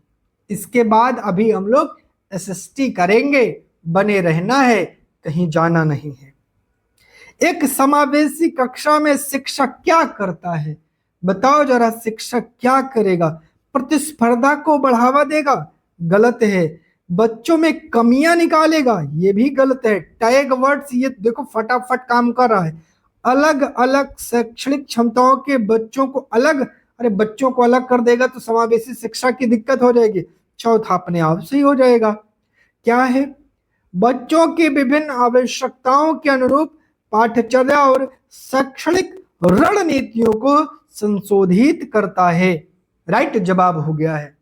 इसके बाद अभी हम लोग एसएसटी करेंगे। बने रहना है, कहीं जाना नहीं है। एक समावेशी कक्षा में शिक्षक क्या करता है? बताओ जरा, शिक्षक क्या करेगा? प्रतिस्पर्धा को बढ़ावा देगा? गलत है। बच्चों में कमियां निकालेगा? ये भी गलत है। टैग वर्ड्स ये देखो फटाफट काम कर रहा है। अलग अलग शैक्षणिक क्षमताओं के बच्चों को अलग, अरे बच्चों को अलग कर देगा तो समावेशी शिक्षा की दिक्कत हो जाएगी। चौथा अपने आप से ही हो जाएगा। क्या है? बच्चों की विभिन्न आवश्यकताओं के अनुरूप पाठ्यचर्या और शैक्षणिक रणनीतियों को संशोधित करता है। राइट जवाब हो गया है।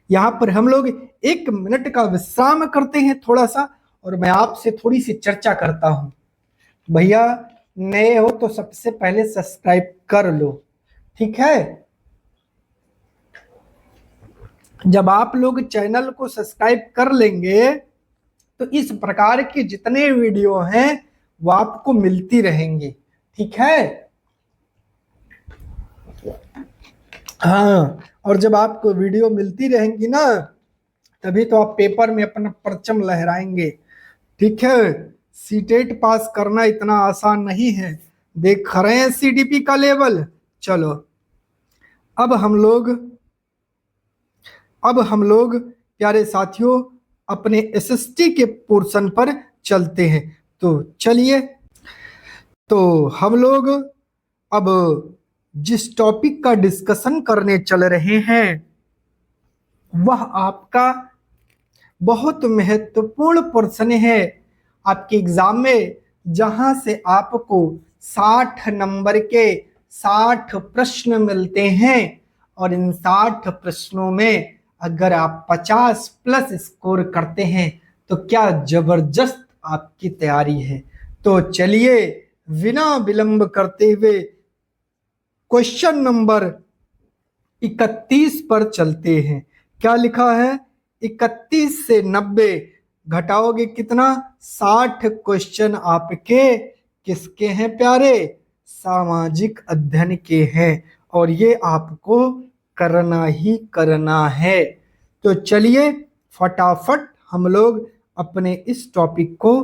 यहां पर हम लोग 1 मिनट का विश्राम करते हैं थोड़ा सा, और मैं आपसे थोड़ी सी चर्चा करता हूं। भैया नए हो तो सबसे पहले सब्सक्राइब कर लो, ठीक है? जब आप लोग चैनल को सब्सक्राइब कर लेंगे तो इस प्रकार के जितने वीडियो हैं वो आपको मिलती रहेंगी, ठीक है? हाँ, और जब आपको वीडियो मिलती रहेंगी ना, तभी तो आप पेपर में अपना परचम लहराएंगे, ठीक है? सीटेट पास करना इतना आसान नहीं है। देख रहे हैं सीडीपी का लेवल। चलो अब हम लोग प्यारे साथियों अपने एसएसटी के पोर्शन पर चलते हैं। तो चलिए, तो हम लोग अब जिस टॉपिक का डिस्कशन करने चल रहे हैं वह आपका बहुत महत्वपूर्ण प्रश्न है आपके एग्जाम में, जहां से आपको 60 नंबर के 60 प्रश्न मिलते हैं, और इन 60 प्रश्नों में अगर आप 50 प्लस स्कोर करते हैं तो क्या जबरदस्त आपकी तैयारी है। तो चलिए बिना विलंब करते हुए क्वेश्चन नंबर 31 पर चलते हैं। क्या लिखा है? 31 से 90 घटाओगे कितना? 60 क्वेश्चन आपके किसके हैं प्यारे? सामाजिक अध्ययन के हैं, और ये आपको करना ही करना है। तो चलिए फटाफट हम लोग अपने इस टॉपिक को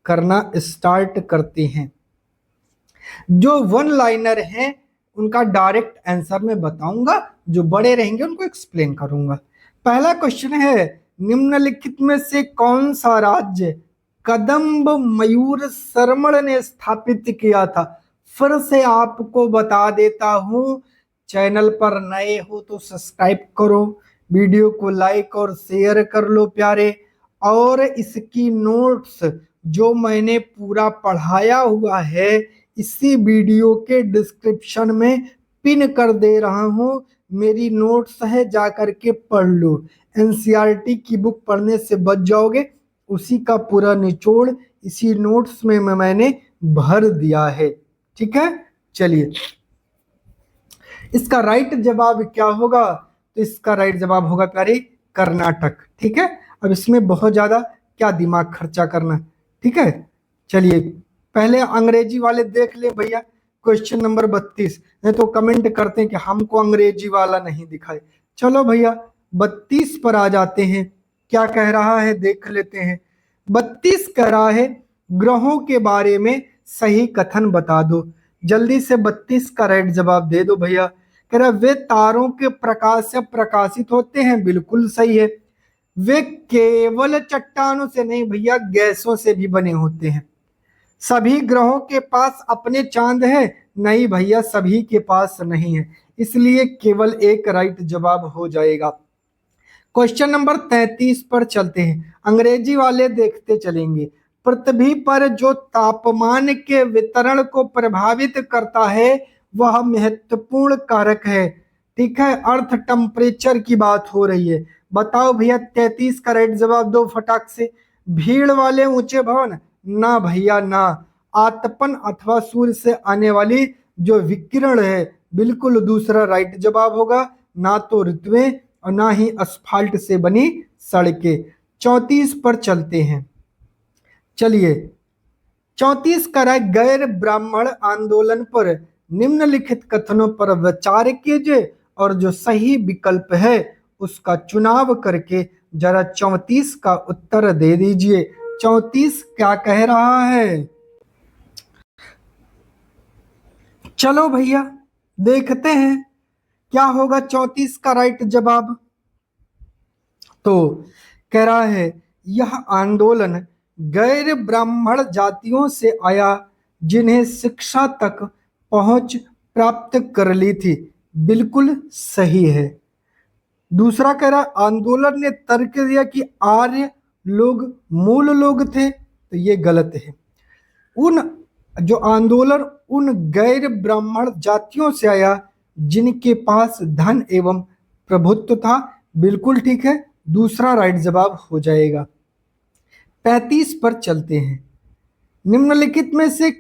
करना स्टार्ट करते हैं। जो वन लाइनर हैं उनका डायरेक्ट आंसर मैं बताऊंगा, जो बड़े रहेंगे उनको एक्सप्लेन करूंगा। पहला क्वेश्चन है, निम्नलिखित में से कौन सा राज्य कदम्ब मयूर शर्मण ने स्थापित किया था? फिर से आपको बता देता हूं, चैनल पर नए हो तो सब्सक्राइब करो, वीडियो को लाइक और शेयर कर लो प्यारे, और इसकी नोट्स जो मैंने पूरा पढ़ाया हुआ है इसी वीडियो के डिस्क्रिप्शन में पिन कर दे रहा हूं। मेरी नोट्स है, जा करके पढ़ लो। एनसीईआरटी की बुक पढ़ने से बच जाओगे, उसी का पूरा निचोड़ इसी नोट्स में मैंने भर दिया है, ठीक है? चलिए इसका राइट जवाब क्या होगा? तो इसका राइट जवाब होगा प्यारे कर्नाटक। ठीक है, अब इसमें बहुत ज्यादा क्या दिमाग खर्चा करना। ठीक है, चलिए पहले अंग्रेजी वाले देख ले भैया, क्वेश्चन नंबर 32। नहीं तो कमेंट करते हैं कि हमको अंग्रेजी वाला नहीं दिखाए। चलो भैया 32 पर आ जाते हैं, क्या कह रहा है देख लेते हैं। 32 कह रहा है ग्रहों के बारे में सही कथन बता दो। जल्दी से 32 का राइट जवाब दे दो भैया। कह रहा वे तारों के प्रकाश से प्रकाशित होते हैं, बिल्कुल सही है। वे केवल चट्टानों से नहीं भैया, गैसों से भी बने होते हैं। सभी ग्रहों के पास अपने चांद है, नहीं भैया सभी के पास नहीं है, इसलिए केवल एक राइट जवाब हो जाएगा। क्वेश्चन नंबर 33 पर चलते हैं, अंग्रेजी वाले देखते चलेंगे। पृथ्वी पर जो तापमान के वितरण को प्रभावित करता है वह महत्वपूर्ण कारक है। ठीक है, अर्थ टेम्परेचर की बात हो रही है। बताओ भैया 33 का राइट जवाब दो फटाक से। भीड़ वाले ऊंचे भवन, ना भैया ना। आतपन अथवा सूर्य से आने वाली जो विकिरण है, बिल्कुल दूसरा राइट जवाब होगा। ना तो ऋतुएं और ना ही असफाल्ट से बनी सड़कें। 34 पर चलते हैं, चलिए 34 का राय गैर ब्राह्मण आंदोलन पर निम्नलिखित कथनों पर विचार कीजिए और जो सही विकल्प है उसका चुनाव करके जरा 34 का उत्तर दे दीजिए। 34 क्या कह रहा है? चलो भैया देखते हैं क्या होगा 34 का राइट जवाब। तो कह रहा है यह आंदोलन गैर ब्राह्मण जातियों से आया जिन्हें शिक्षा तक पहुंच प्राप्त कर ली थी, बिल्कुल सही है। दूसरा कह रहा आंदोलन ने तर्क दिया कि आर्य लोग मूल लोग थे, तो ये गलत है। उन जो आंदोलन उन गैर ब्राह्मण जातियों से आया जिनके पास धन एवं प्रभुत्व था, बिल्कुल ठीक है, दूसरा राइट जवाब हो जाएगा। 35 पर चलते हैं, निम्नलिखित में से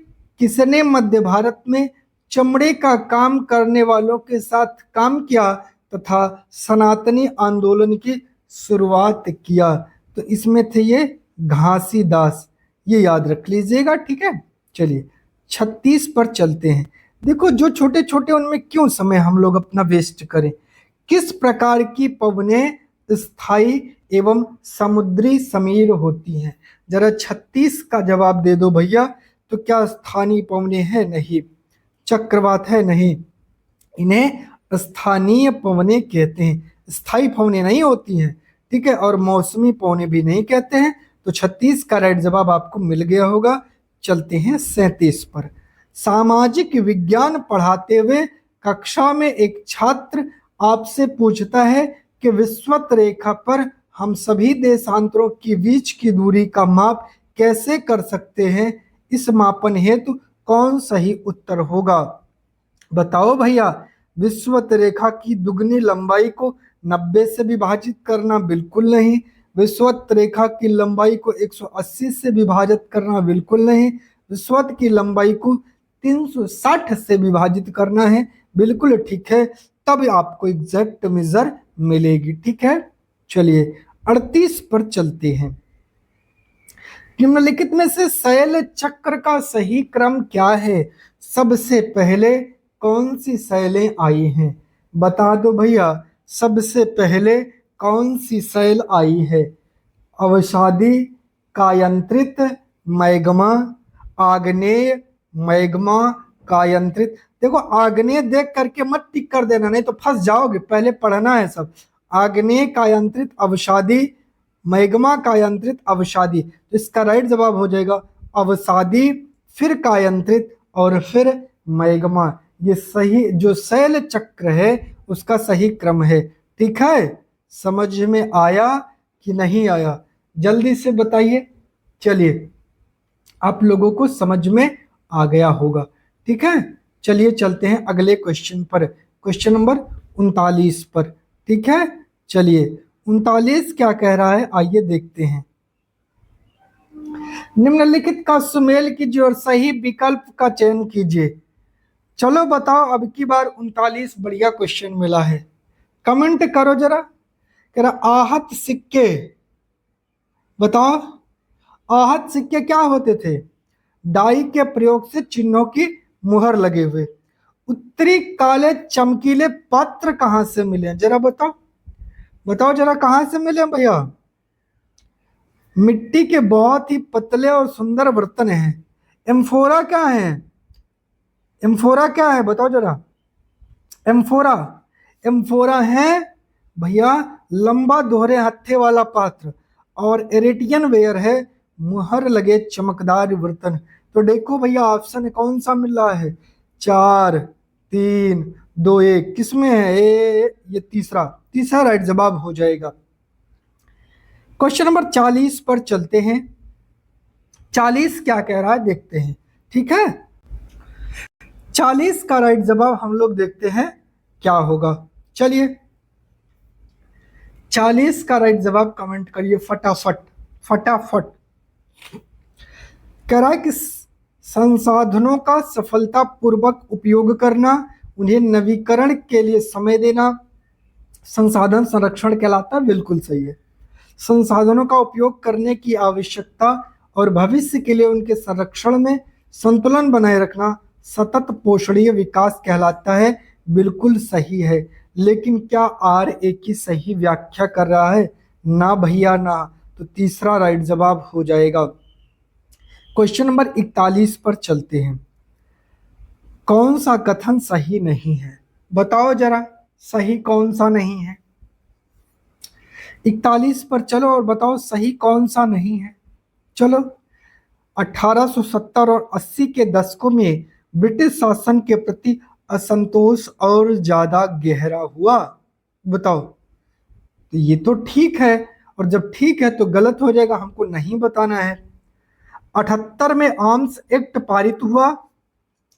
किसने मध्य भारत में चमड़े का काम करने वालों के साथ काम किया तथा सनातनी आंदोलन की शुरुआत किया? तो इसमें थे ये घासीदास, ये याद रख लीजिएगा। ठीक है, चलिए 36 पर चलते हैं। देखो जो छोटे छोटे उनमें क्यों समय हम लोग अपना वेस्ट करें। किस प्रकार की पवनें स्थायी एवं समुद्री समीर होती हैं? जरा 36 का जवाब दे दो भैया। तो क्या स्थानीय पवनें है? नहीं। चक्रवात है? नहीं। इन्हें स्थानीय पवनें कहते हैं, स्थायी पवनें नहीं होती हैं। ठीक है, और मौसमी पवनें भी नहीं कहते हैं। तो 36 का राइट जवाब आपको मिल गया होगा। चलते हैं 37 पर। सामाजिक विज्ञान पढ़ाते हुए कक्षा में एक छात्र आपसे पूछता है कि विषुवत रेखा पर हम सभी देशांतरों के बीच की दूरी का माप कैसे कर सकते हैं? इस मापन हेतु कौन सही उत्तर होगा? बताओ भैया। विषुवत रेखा की दुगनी लंबाई को 90 से विभाजित करना, बिल्कुल नहीं। विषुवत रेखा की लंबाई को 180 से विभाजित करना, बिल्कुल नहीं। विषुवत की लंबाई को 360 से विभाजित करना है, बिल्कुल ठीक है, तब आपको एग्जैक्ट मेजर मिलेगी। ठीक है, चलिए 38 पर चलते हैं। निम्नलिखित में से शैल चक्र का सही क्रम क्या है? सबसे पहले कौन सी शैलें आई हैं? बता दो भैया, सबसे पहले कौन सी शैल आई है? अवसादी, कायंत्रित, मैग्मा, आग्नेय, मैग्मा, कायंत्रित। देखो आग्नेय देख करके मत टिक कर देना, नहीं तो फंस जाओगे, पहले पढ़ना है सब। आग्नेय, कायंत्रित, अवसादी, मैग्मा, कायंत्रित, अवसादी। तो इसका राइट जवाब हो जाएगा अवसादी, फिर कायंत्रित और फिर मैग्मा। ये सही जो शैल चक्र है उसका सही क्रम है। ठीक है, समझ में आया कि नहीं आया? जल्दी से बताइए। चलिए आप लोगों को समझ में आ गया होगा। ठीक है, चलिए चलते हैं अगले क्वेश्चन पर, क्वेश्चन नंबर 39 पर। ठीक है, चलिए 39 क्या कह रहा है, आइए देखते हैं। निम्नलिखित का सुमेल कीजिए और सही विकल्प का चयन कीजिए। चलो बताओ, अब की बार 39 बढ़िया क्वेश्चन मिला है, कमेंट करो जरा। कह रहा आहत सिक्के, बताओ आहत सिक्के क्या होते थे? डाई के प्रयोग से चिन्हों की मुहर लगे हुए। उत्तरी काले चमकीले पात्र कहां से मिले, जरा बताओ, बताओ जरा कहां से मिले भैया? मिट्टी के बहुत ही पतले और सुंदर बर्तन हैं। एम्फोरा क्या है? एम्फोरा क्या है बताओ जरा? एम्फोरा, एम्फोरा है भैया लंबा दोहरे हत्थे वाला पात्र, और एरेटियन वेयर है मुहर लगे चमकदार बर्तन। तो देखो भैया ऑप्शन कौन सा मिल रहा है? 4 3 2 1 किसमें है? ये तीसरा, तीसरा राइट जवाब हो जाएगा। क्वेश्चन नंबर 40 पर चलते हैं। 40 क्या कह रहा है देखते हैं, ठीक है। 40 का राइट जवाब हम लोग देखते हैं क्या होगा। चलिए 40 का राइट जवाब कमेंट करिए फटाफट फटाफट। कह रहा है कि संसाधनों का सफलतापूर्वक उपयोग करना, उन्हें नवीकरण के लिए समय देना संसाधन संरक्षण कहलाता है। बिल्कुल सही है। संसाधनों का उपयोग करने की आवश्यकता और भविष्य के लिए उनके संरक्षण में संतुलन बनाए रखना सतत पोषणीय विकास कहलाता है। बिल्कुल सही है। लेकिन क्या आर ए की सही व्याख्या कर रहा है? ना भैया ना। तो तीसरा राइट जवाब हो जाएगा। क्वेश्चन नंबर 41 पर चलते हैं। कौन सा कथन सही नहीं है, बताओ जरा, सही कौन सा नहीं है? 41 पर चलो और बताओ सही कौन सा नहीं है। चलो 1870 और 80 के दशकों में ब्रिटिश शासन के प्रति असंतोष और ज्यादा गहरा हुआ। बताओ, तो ये तो ठीक है, और जब ठीक है तो गलत हो जाएगा, हमको नहीं बताना है। 78 में आर्म्स एक्ट पारित हुआ,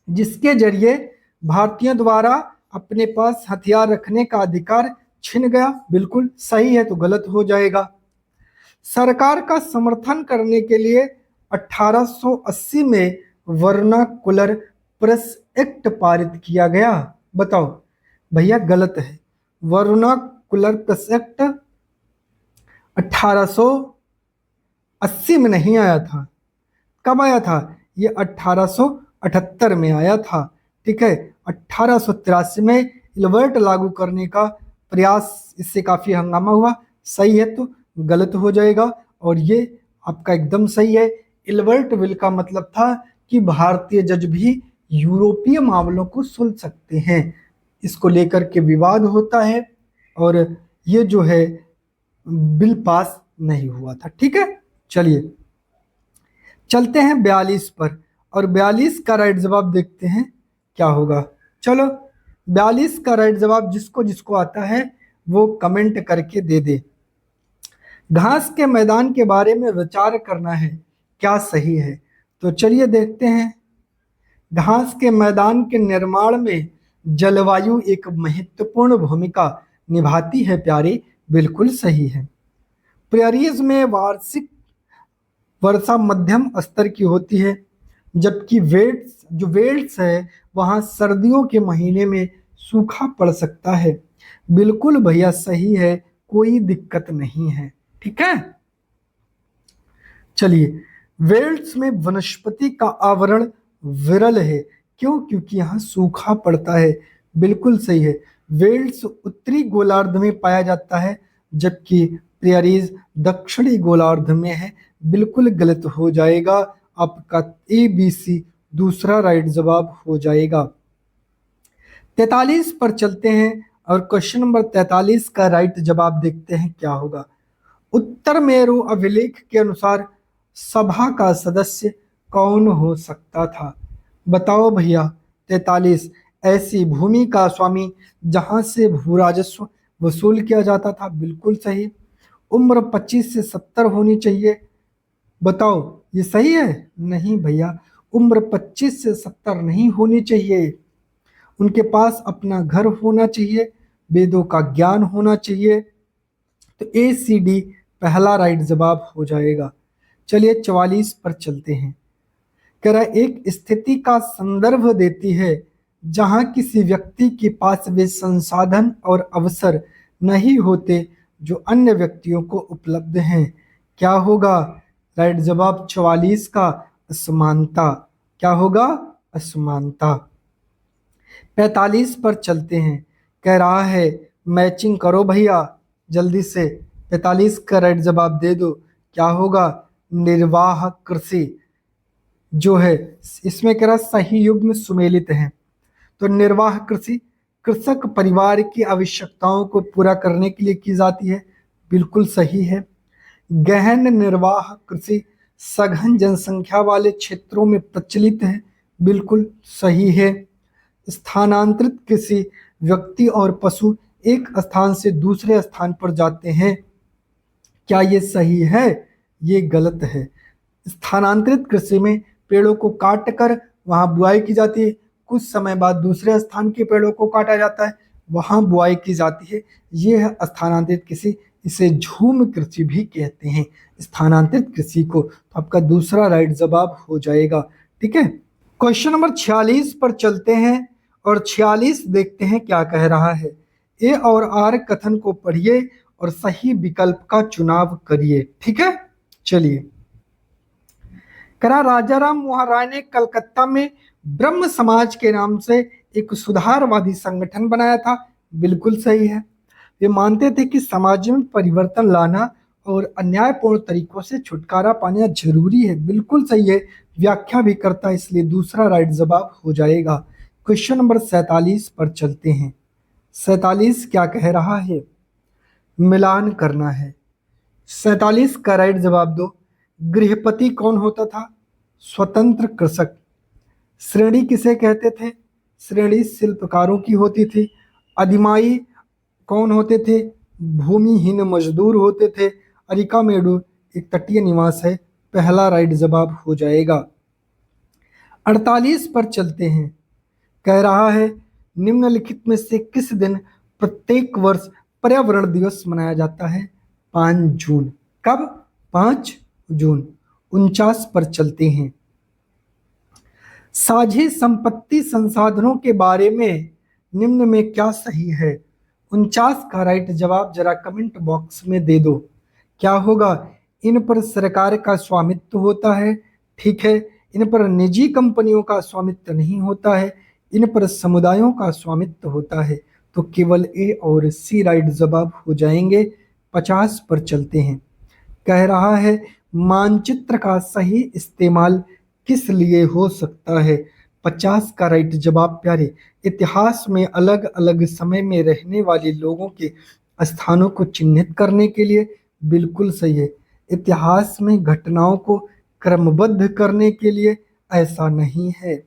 जिसके जरिए भारतीयों द्वारा अपने पास हथियार रखने का अधिकार छिन गया। बिल्कुल सही है, तो गलत हो जाएगा। सरकार का समर्थन करने के लिए 1880 में वर्नाकुलर प्रेस एक्ट पारित किया गया। बताओ भैया गलत है। वर्नाकुलर प्रेस एक्ट 1880 में नहीं आया था। कब आया था? ये 1878 में आया था। ठीक है, 1883 में इलवर्ट लागू करने का प्रयास, इससे काफी हंगामा हुआ। सही है, तो गलत हो जाएगा। और ये आपका एकदम सही है। इलवर्ट बिल का मतलब था कि भारतीय जज भी यूरोपीय मामलों को सुन सकते हैं। इसको लेकर के विवाद होता है, और ये जो है बिल पास नहीं हुआ था। ठीक है, चलिए चलते हैं 42 पर, और 42 का राइट जवाब देखते हैं क्या होगा। चलो 42 का राइट जवाब जिसको जिसको आता है वो कमेंट करके दे दे। घास के मैदान के बारे में विचार करना है, क्या सही है? तो चलिए देखते हैं। घास के मैदान के निर्माण में जलवायु एक महत्वपूर्ण भूमिका निभाती है प्यारे। बिल्कुल सही है। प्रेरीज में वार्षिक वर्षा मध्यम स्तर की होती है, जबकि वेल्स है वहाँ सर्दियों के महीने में सूखा पड़ सकता है। बिल्कुल भैया सही है, कोई दिक्कत नहीं है। ठीक है, चलिए वेल्स में वनस्पति का आवरण विरल है। क्यों? क्योंकि यहाँ सूखा पड़ता है। बिल्कुल सही है। वेल्स उत्तरी गोलार्ध में पाया जाता है, जबकि प्रेरीज दक्षिणी गोलार्ध में है। बिल्कुल गलत हो जाएगा। आपका ABC दूसरा राइट जवाब हो जाएगा। 43 पर चलते हैं, और क्वेश्चन नंबर 43 का राइट जवाब देखते हैं क्या होगा। उत्तर मेरु अभिलेख के अनुसार सभा का सदस्य कौन हो सकता था? बताओ भैया। 43, ऐसी भूमि का स्वामी जहां से भू राजस्व वसूल किया जाता था। बिल्कुल सही। उम्र 25 से 70 होनी चाहिए। बताओ ये सही है? नहीं भैया, उम्र 25 से 70 नहीं होनी चाहिए। उनके पास अपना घर होना चाहिए, वेदों का ज्ञान होना चाहिए। तो ACD पहला राइट जवाब हो जाएगा। चलिए 44 पर चलते हैं। कह रहा है एक स्थिति का संदर्भ देती है जहां किसी व्यक्ति के पास वे संसाधन और अवसर नहीं होते जो अन्य व्यक्तियों को उपलब्ध हैं। क्या होगा? राइट जवाब 44 का असमानता। क्या होगा? असमानता। 45 पर चलते हैं। कह रहा है मैचिंग करो भैया जल्दी से। 45 का राइट जवाब दे दो। क्या होगा? निर्वाह कृषि जो है, इसमें कह रहा सही युग में सुमेलित है। तो निर्वाह कृषि कृषक परिवार की आवश्यकताओं को पूरा करने के लिए की जाती है। बिल्कुल सही है। गहन निर्वाह कृषि सघन जनसंख्या वाले क्षेत्रों में प्रचलित है। बिल्कुल सही है। स्थानांतरित कृषि व्यक्ति और पशु एक स्थान से दूसरे स्थान पर जाते हैं। क्या ये सही है? ये गलत है। स्थानांतरित कृषि में पेड़ों को काट कर वहां बुआई की जाती है, कुछ समय बाद दूसरे स्थान के पेड़ों को काटा जाता है, वहां बुआई की जाती है। ये है स्थानांतरित कृषि। इसे झूम कृषि भी कहते हैं, स्थानांतरित कृषि को। तो आपका दूसरा राइट जवाब हो जाएगा। ठीक है। क्वेश्चन नंबर 46 पर चलते हैं और 46 देखते हैं क्या कह रहा है। ए और आर कथन को पढ़िए और सही विकल्प का चुनाव करिए। ठीक है, चलिए। करा राजाराम मोहन राय ने कलकत्ता में ब्रह्म समाज के नाम से एक सुधारवादी संगठन बनाया था। बिल्कुल सही है। वे मानते थे कि समाज में परिवर्तन लाना और अन्यायपूर्ण तरीकों से छुटकारा पाना जरूरी है। बिल्कुल सही है। व्याख्या भी करता है, इसलिए दूसरा राइट जवाब हो जाएगा। क्वेश्चन नंबर 47 पर चलते हैं। 47 क्या कह रहा है? मिलान करना है। 47 का राइट जवाब दो। गृहपति कौन होता था? स्वतंत्र कृषक। श्रेणी किसे कहते थे? श्रेणी शिल्पकारों की होती थी। अधिमाई कौन होते थे? भूमिहीन मजदूर होते थे। अरिकामेडु एक तटीय निवास है। पहला राइट जवाब हो जाएगा। 48 पर चलते हैं। कह रहा है निम्नलिखित में से किस दिन प्रत्येक वर्ष पर्यावरण दिवस मनाया जाता है? 5 जून। कब? 5 जून। 49 पर चलते हैं। साझी संपत्ति संसाधनों के बारे में निम्न में क्या सही है? 49 का राइट जवाब जरा कमेंट बॉक्स में दे दो। क्या होगा? इन पर सरकार का स्वामित्व होता है। ठीक है। इन पर निजी कंपनियों का स्वामित्व नहीं होता है। इन पर समुदायों का स्वामित्व होता है। तो केवल ए और सी राइट जवाब हो जाएंगे। 50 पर चलते हैं। कह रहा है मानचित्र का सही इस्तेमाल किस लिए हो सकता है? 50 का राइट जवाब प्यारे, इतिहास में अलग अलग समय में रहने वाले लोगों के स्थानों को चिन्हित करने के लिए। बिल्कुल सही है। इतिहास में घटनाओं को क्रमबद्ध करने के लिए ऐसा नहीं है।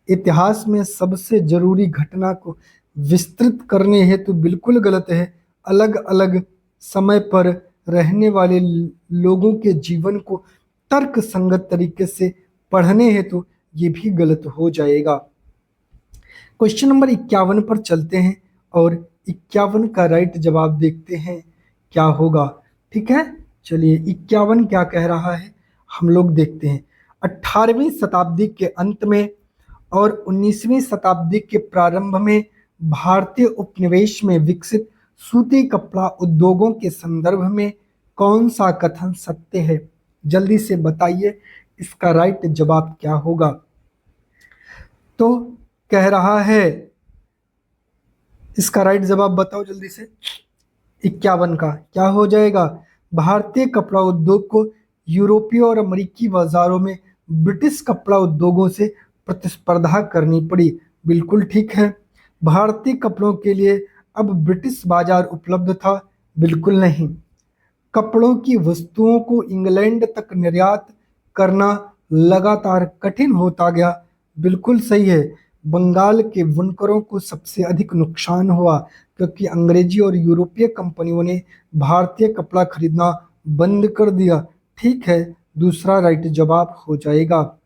इतिहास में सबसे जरूरी घटना को विस्तृत करने हेतु बिल्कुल गलत है। अलग अलग समय पर रहने वाले लोगों के जीवन को तर्क संगत तरीके से पढ़ने हेतु ये भी गलत हो जाएगा। क्वेश्चन नंबर 51 पर चलते हैं और 51 का राइट जवाब देखते हैं क्या होगा। ठीक है, चलिए 51 क्या कह रहा है हम लोग देखते हैं। 18वीं शताब्दी के अंत में और 19वीं शताब्दी के प्रारंभ में भारतीय उपनिवेश में विकसित सूती कपड़ा उद्योगों के संदर्भ में कौन सा कथन सत्य है? जल्दी से बताइए, इसका राइट जवाब क्या होगा? तो कह रहा है, इसका राइट जवाब बताओ जल्दी से। 51 का क्या हो जाएगा? भारतीय कपड़ा उद्योग को यूरोपीय और अमेरिकी बाजारों में ब्रिटिश कपड़ा उद्योगों से प्रतिस्पर्धा करनी पड़ी। बिल्कुल ठीक है। भारतीय कपड़ों के लिए अब ब्रिटिश बाजार उपलब्ध था? बिल्कुल नहीं। कपड़ों की वस्तुओं को इंग्लैंड तक निर्यात करना लगातार कठिन होता गया। बिल्कुल सही है। बंगाल के बुनकरों को सबसे अधिक नुकसान हुआ क्योंकि अंग्रेजी और यूरोपीय कंपनियों ने भारतीय कपड़ा खरीदना बंद कर दिया। ठीक है, दूसरा राइट जवाब हो जाएगा।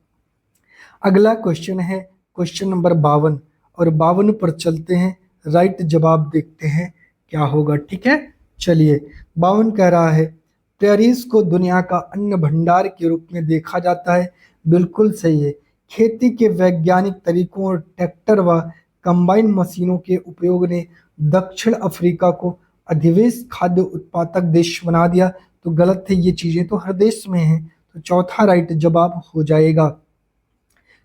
अगला क्वेश्चन है क्वेश्चन नंबर 52 और 52 पर चलते हैं। राइट जवाब देखते हैं क्या होगा। ठीक है, चलिए। 52 कह रहा है पेरिस को दुनिया का अन्न भंडार के रूप में देखा जाता है। बिल्कुल सही है। खेती के वैज्ञानिक तरीकों और ट्रैक्टर व कंबाइन मशीनों के उपयोग ने दक्षिण अफ्रीका को अधिवेश खाद्य उत्पादक देश बना दिया। तो गलत है, ये चीजें तो हर देश में है। तो चौथा राइट जवाब हो जाएगा।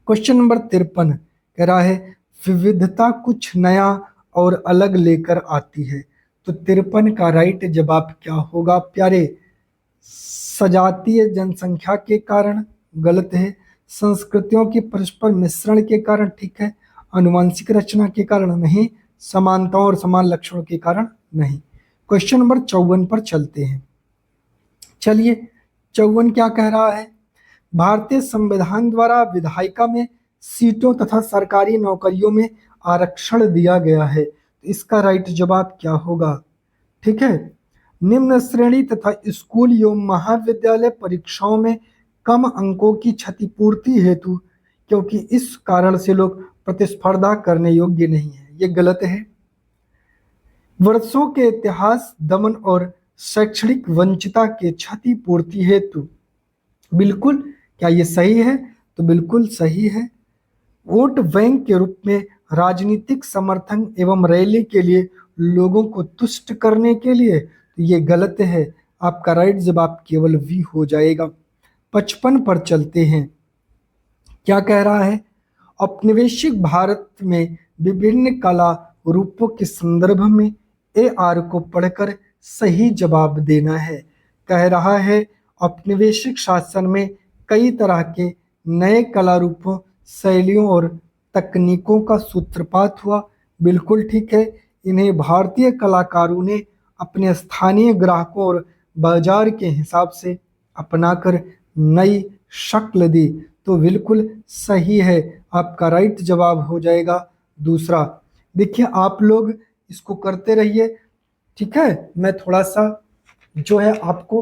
क्वेश्चन नंबर 53 कह रहा है विविधता कुछ नया और अलग लेकर आती है। तो 53 का राइट जवाब क्या होगा प्यारे? सजातीय जनसंख्या के कारण, गलत है। संस्कृतियों के परस्पर मिश्रण के कारण, ठीक है। आनुवंशिक रचना के कारण, नहीं। समानताओं और समान लक्षणों के कारण, नहीं। क्वेश्चन नंबर 54 पर चलते हैं। चलिए 54 क्या कह रहा है? भारतीय संविधान द्वारा विधायिका में सीटों तथा सरकारी नौकरियों में आरक्षण दिया गया है। तो इसका राइट जवाब क्या होगा? ठीक है। निम्न श्रेणी तथा स्कूल एवं महाविद्यालय परीक्षाओं में कम अंकों की क्षतिपूर्ति हेतु, क्योंकि इस कारण से लोग प्रतिस्पर्धा करने योग्य नहीं है, ये गलत है। वर्षों के इतिहास, दमन और शैक्षणिक वंचितता के क्षतिपूर्ति हेतु, बिल्कुल। क्या ये सही है? तो बिल्कुल सही है। वोट बैंक के रूप में राजनीतिक समर्थन एवं रैली के लिए लोगों को तुष्ट करने के लिए, तो ये गलत है। आपका राइट जवाब केवल वी हो जाएगा। 55 पर चलते हैं। क्या कह रहा है? औपनिवेशिक भारत में विभिन्न कला रूपों के संदर्भ में AR को पढ़कर सही जवाब देना है। कह रहा है औपनिवेशिक शासन में कई तरह के नए कला रूपों, शैलियों और तकनीकों का सूत्रपात हुआ। बिल्कुल ठीक है। इन्हें भारतीय कलाकारों ने अपने स्थानीय ग्राहकों और बाजार के हिसाब से अपनाकर नई शक्ल दी। तो बिल्कुल सही है। आपका राइट जवाब हो जाएगा दूसरा। देखिए आप लोग इसको करते रहिए, ठीक है। मैं थोड़ा सा जो है आपको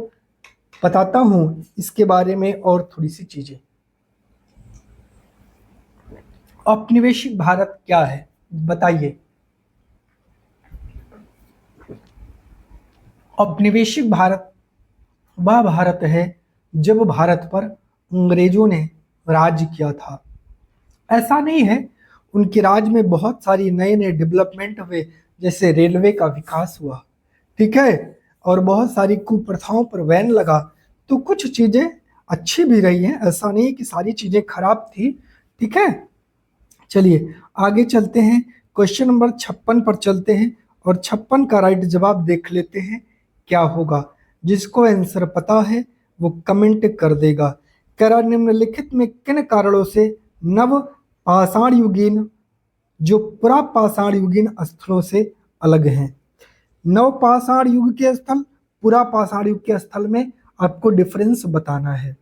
बताता हूं इसके बारे में और थोड़ी सी चीजें। औपनिवेशिक भारत क्या है बताइए? औपनिवेशिक भारत वह भारत है जब भारत पर अंग्रेजों ने राज किया था। ऐसा नहीं है, उनके राज में बहुत सारी नए नए डेवलपमेंट हुए, जैसे रेलवे का विकास हुआ, ठीक है, और बहुत सारी कुप्रथाओं पर बैन लगा। तो कुछ चीजें अच्छी भी रही हैं, ऐसा नहीं कि सारी चीजें खराब थी, ठीक है। चलिए आगे चलते हैं। क्वेश्चन नंबर 56 पर चलते हैं और 56 का राइट जवाब देख लेते हैं क्या होगा। जिसको आंसर पता है वो कमेंट कर देगा। कह रहा निम्नलिखित में किन कारणों से नव पाषाण युगीन जो पुरा पाषाण युगीन स्थलों से अलग हैं। नव पाषाण युग के स्थल, पुरा पाषाण युग के स्थल में आपको डिफरेंस बताना है।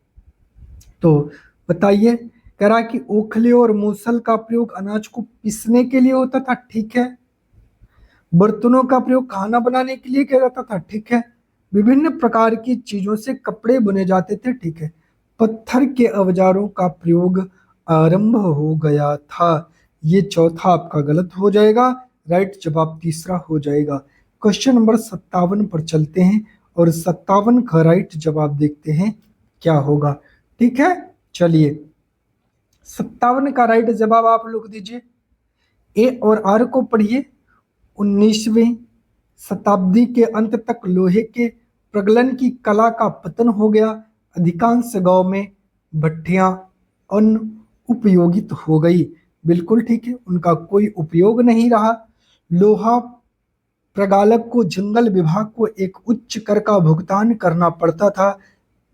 तो बताइए। कह रहा कि ओखले और मूसल का प्रयोग अनाज को पीसने के लिए होता था, ठीक है। बर्तनों का प्रयोग खाना बनाने के लिए किया जाता था, ठीक है। विभिन्न प्रकार की चीजों से कपड़े बुने जाते थे, ठीक है। पत्थर के औजारों का प्रयोग आरंभ हो गया था। ये चौथा आपका गलत हो जाएगा। राइट जवाब तीसरा हो जाएगा। क्वेश्चन नंबर 57 पर चलते हैं और 57 का राइट जवाब देखते हैं क्या होगा, ठीक है। चलिए 57 का राइट जवाब आप लोग दीजिए। ए और आर को पढ़िए। 19वीं शताब्दी के अंत तक लोहे के प्रगलन की कला का पतन हो गया। अधिकांश गांव में भट्टियां अनुपयोगित हो गई। बिल्कुल ठीक है, उनका कोई उपयोग नहीं रहा। लोहा प्रगालक को जंगल विभाग को एक उच्च कर का भुगतान करना पड़ता था,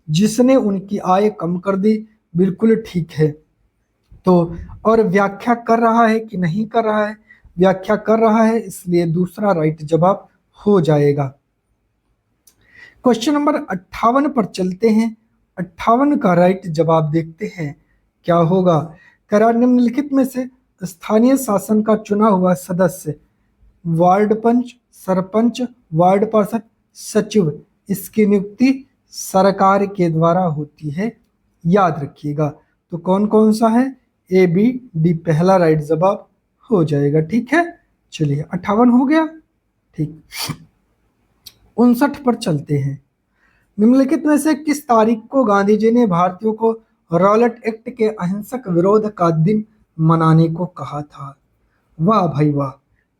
जिसने उनकी आय कम कर दी। बिल्कुल ठीक है। तो और व्याख्या कर रहा है कि नहीं कर रहा है? व्याख्या कर रहा है, इसलिए दूसरा राइट जवाब हो जाएगा। क्वेश्चन नंबर 58 पर चलते हैं। 58 का राइट जवाब देखते हैं क्या होगा। करा निम्नलिखित में से स्थानीय शासन का चुना हुआ सदस्य वार्ड पंच, सरपंच, वार्ड पार्षद, सचिव, इसकी नियुक्ति सरकार के द्वारा होती है, याद रखिएगा। तो कौन कौन सा है? ए बी डी पहला राइट जवाब हो जाएगा, ठीक है। चलिए 58 हो गया, ठीक। 59 पर चलते हैं। निम्नलिखित में से किस तारीख को गांधी जी ने भारतीयों को रॉलेट एक्ट के अहिंसक विरोध का दिन मनाने को कहा था? वाह भाई वाह,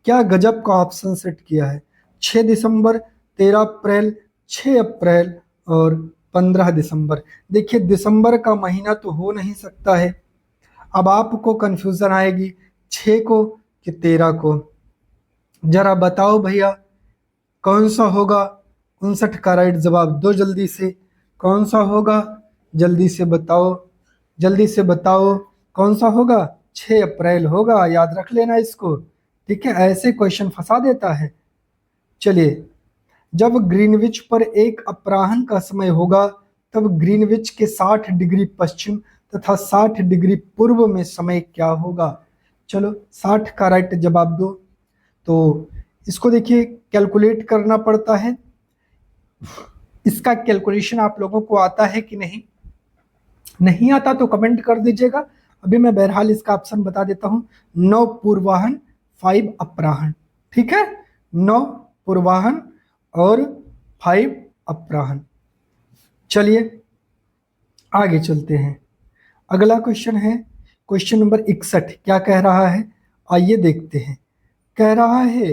क्या गजब का ऑप्शन सेट किया है। 6 दिसंबर, 13 अप्रैल, 6 अप्रैल और 15 दिसंबर। देखिए दिसंबर का महीना तो हो नहीं सकता है। अब आपको कंफ्यूजन आएगी 6 को कि 13 को। जरा बताओ भैया कौन सा होगा? 59 का राइट जवाब दो जल्दी से। कौन सा होगा? जल्दी से बताओ, जल्दी से बताओ कौन सा होगा? 6 अप्रैल होगा, याद रख लेना इसको। ठीक है, ऐसे क्वेश्चन फंसा देता है। चलिए, जब ग्रीनविच पर एक अपराह्न का समय होगा तब ग्रीनविच के 60 डिग्री पश्चिम तथा 60 डिग्री पूर्व में समय क्या होगा? चलो 60 का राइट जवाब दो। तो इसको देखिए कैलकुलेट करना पड़ता है। इसका कैलकुलेशन आप लोगों को आता है कि नहीं? नहीं आता तो कमेंट कर दीजिएगा। अभी मैं बहरहाल इसका ऑप्शन बता देता हूं। 9 पूर्वाहन, 5 अपराह्न। ठीक है, 9 पूर्वाहन और 5 अपराह्न। चलिए आगे चलते हैं। अगला क्वेश्चन है क्वेश्चन नंबर 61। क्या कह रहा है आइए देखते हैं। कह रहा है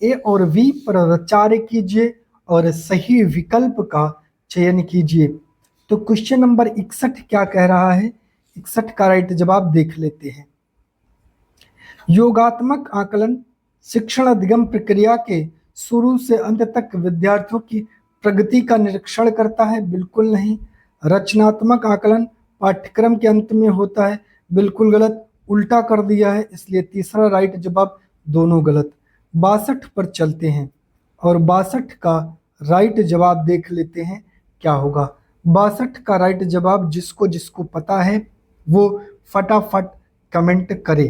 ए और बी पर विचार कीजिए और सही विकल्प का चयन कीजिए। तो क्वेश्चन नंबर 61 क्या कह रहा है? 61 का राइट जवाब देख लेते हैं। योगात्मक आकलन शिक्षण अधिगम प्रक्रिया के शुरू से अंत तक विद्यार्थियों की प्रगति का निरीक्षण करता है? बिल्कुल नहीं। रचनात्मक आकलन पाठ्यक्रम के अंत में होता है? बिल्कुल गलत, उल्टा कर दिया है, इसलिए तीसरा राइट जवाब दोनों गलत। 62 पर चलते हैं और 62 का राइट जवाब देख लेते हैं क्या होगा। 62 का राइट जवाब जिसको जिसको पता है वो फटाफट कमेंट करे।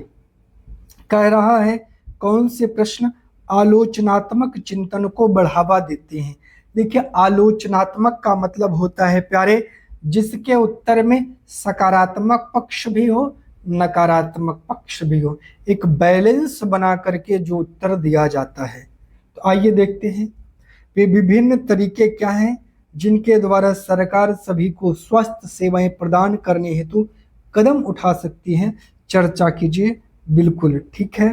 कह रहा है कौन से प्रश्न आलोचनात्मक चिंतन को बढ़ावा देते हैं? देखिए आलोचनात्मक का मतलब होता है प्यारे जिसके उत्तर में सकारात्मक पक्ष भी हो नकारात्मक पक्ष भी हो, एक बैलेंस बना करके जो उत्तर दिया जाता है। तो आइए देखते हैं वे विभिन्न तरीके क्या हैं जिनके द्वारा सरकार सभी को स्वास्थ्य सेवाएं प्रदान करने हेतु कदम उठा सकती है। चर्चा कीजिए। बिल्कुल ठीक है।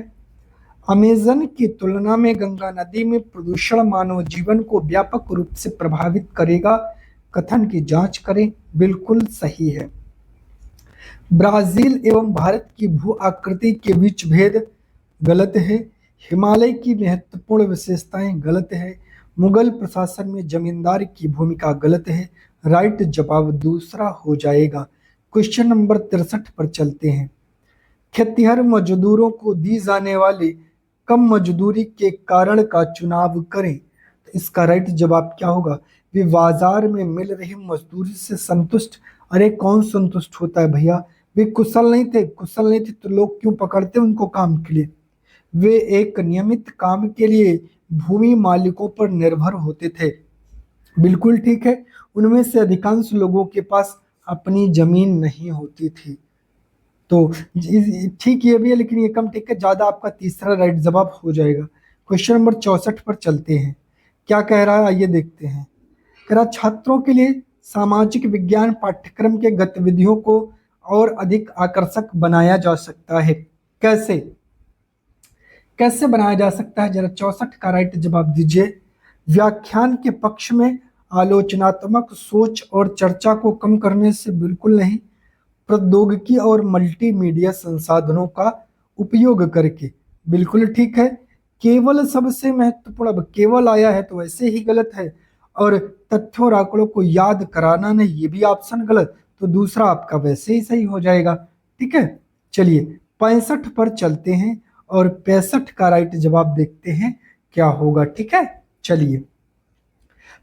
अमेजन की तुलना में गंगा नदी में प्रदूषण मानव जीवन को व्यापक रूप से प्रभावित करेगा। कथन की जांच करें। बिल्कुल सही है। ब्राजील एवं भारत की भू आकृति के बीच भेद गलत है। हिमालय की महत्वपूर्ण विशेषताएं गलत है। मुगल प्रशासन में जमींदार की भूमिका गलत है। राइट जवाब दूसरा हो जाएगा। क्वेश्चन नंबर 63 पर चलते हैं। खेतिहर मजदूरों को दी जाने वाली कम मजदूरी के कारण का चुनाव करें। तो इसका राइट जवाब क्या होगा? वे बाजार में मिल रही मजदूरी से संतुष्ट। अरे कौन संतुष्ट होता है भैया? वे कुशल नहीं थे, कुशल नहीं थे तो लोग क्यों पकड़ते उनको काम के लिए? वे एक नियमित काम के लिए भूमि मालिकों पर निर्भर होते थे। बिल्कुल ठीक है। उनमें से अधिकांश लोगों के पास अपनी जमीन नहीं होती थी। तो ठीक ये भी है लेकिन ये कम ठीक है, ज्यादा आपका तीसरा राइट जवाब हो जाएगा। क्वेश्चन नंबर 64 पर चलते हैं। क्या कह रहा है आइए देखते हैं। कह रहा छात्रों के लिए सामाजिक विज्ञान पाठ्यक्रम के गतिविधियों को और अधिक आकर्षक बनाया जा सकता है। कैसे कैसे बनाया जा सकता है? जरा 64 का राइट जवाब दीजिए। व्याख्यान के पक्ष में आलोचनात्मक सोच और चर्चा को कम करने से बिल्कुल नहीं। प्रौद्योगिकी और मल्टीमीडिया संसाधनों का उपयोग करके, बिल्कुल ठीक है। केवल सबसे महत्वपूर्ण, अब केवल आया है तो वैसे ही गलत है। और तथ्यों और आंकड़ों को याद कराना नहीं, ये भी ऑप्शन गलत, तो दूसरा आपका वैसे ही सही हो जाएगा। ठीक है, चलिए 65 पर चलते हैं और 65 का राइट जवाब देखते हैं क्या होगा। ठीक है, चलिए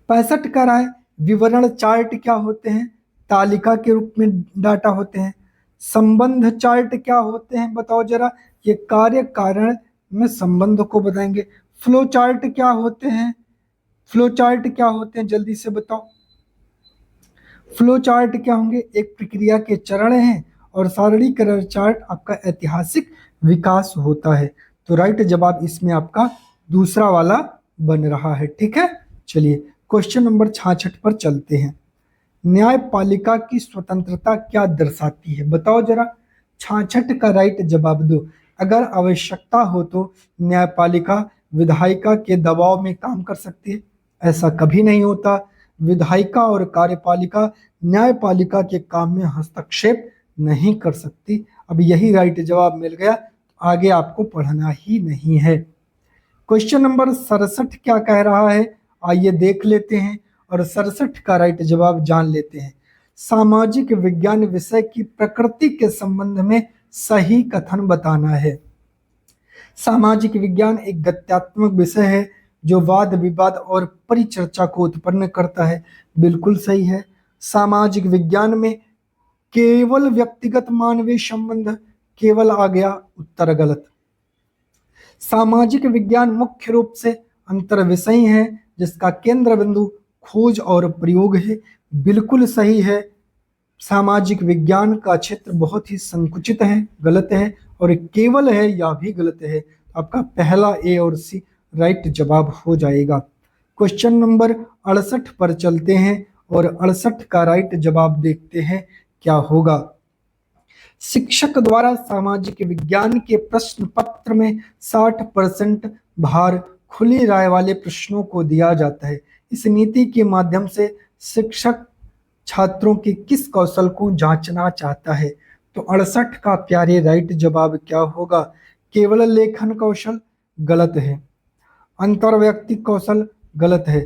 65 का राय विवरण चार्ट क्या होते हैं? तालिका के रूप में डाटा होते हैं। संबंध चार्ट क्या होते हैं बताओ जरा? ये कार्य कारण में संबंध को बताएंगे। फ्लो चार्ट क्या होते हैं? फ्लो चार्ट क्या होते हैं जल्दी से बताओ। फ्लो चार्ट क्या होंगे? एक प्रक्रिया के चरण हैं और सारणीकरण चार्ट आपका ऐतिहासिक विकास होता है। तो राइट जवाब इसमें आपका दूसरा वाला बन रहा है। ठीक है, चलिए क्वेश्चन नंबर 66 पर चलते हैं। न्यायपालिका की स्वतंत्रता क्या दर्शाती है, बताओ जरा। 66 का राइट जवाब दो। अगर आवश्यकता हो तो न्यायपालिका विधायिका के दबाव में काम कर सकती है, ऐसा कभी नहीं होता। विधायिका और कार्यपालिका न्यायपालिका के काम में हस्तक्षेप नहीं कर सकती। अब यही राइट जवाब मिल गया, आगे आपको पढ़ना ही नहीं है। क्वेश्चन नंबर 67 क्या कह रहा है, आइए देख लेते हैं और 67 का राइट जवाब जान लेते हैं। सामाजिक विज्ञान विषय की प्रकृति के संबंध में सही कथन बताना है। सामाजिक विज्ञान एक गत्यात्मक विषय है जो वाद विवाद और परिचर्चा को उत्पन्न करता है, बिल्कुल सही है। सामाजिक विज्ञान में केवल व्यक्तिगत मानवीय संबंध केवल आ गया, उत्तर गलत। सामाजिक विज्ञान मुख्य रूप से अंतर्विषयी है जिसका केंद्र बिंदु खोज और प्रयोग है, बिल्कुल सही है। सामाजिक विज्ञान का क्षेत्र बहुत ही संकुचित है, गलत है। और केवल है, यह भी गलत है। आपका पहला ए और सी राइट जवाब हो जाएगा। क्वेश्चन नंबर 68 पर चलते हैं और 68 का राइट जवाब देखते हैं क्या होगा। शिक्षक द्वारा सामाजिक विज्ञान के प्रश्न पत्र में 60% भार खुली राय वाले प्रश्नों को दिया जाता है। इस नीति के माध्यम से शिक्षक छात्रों के किस कौशल को जांचना चाहता है, तो 68 का प्यारे राइट जवाब क्या होगा। केवल लेखन कौशल, गलत है। अंतर्वैयक्तिक कौशल, गलत है।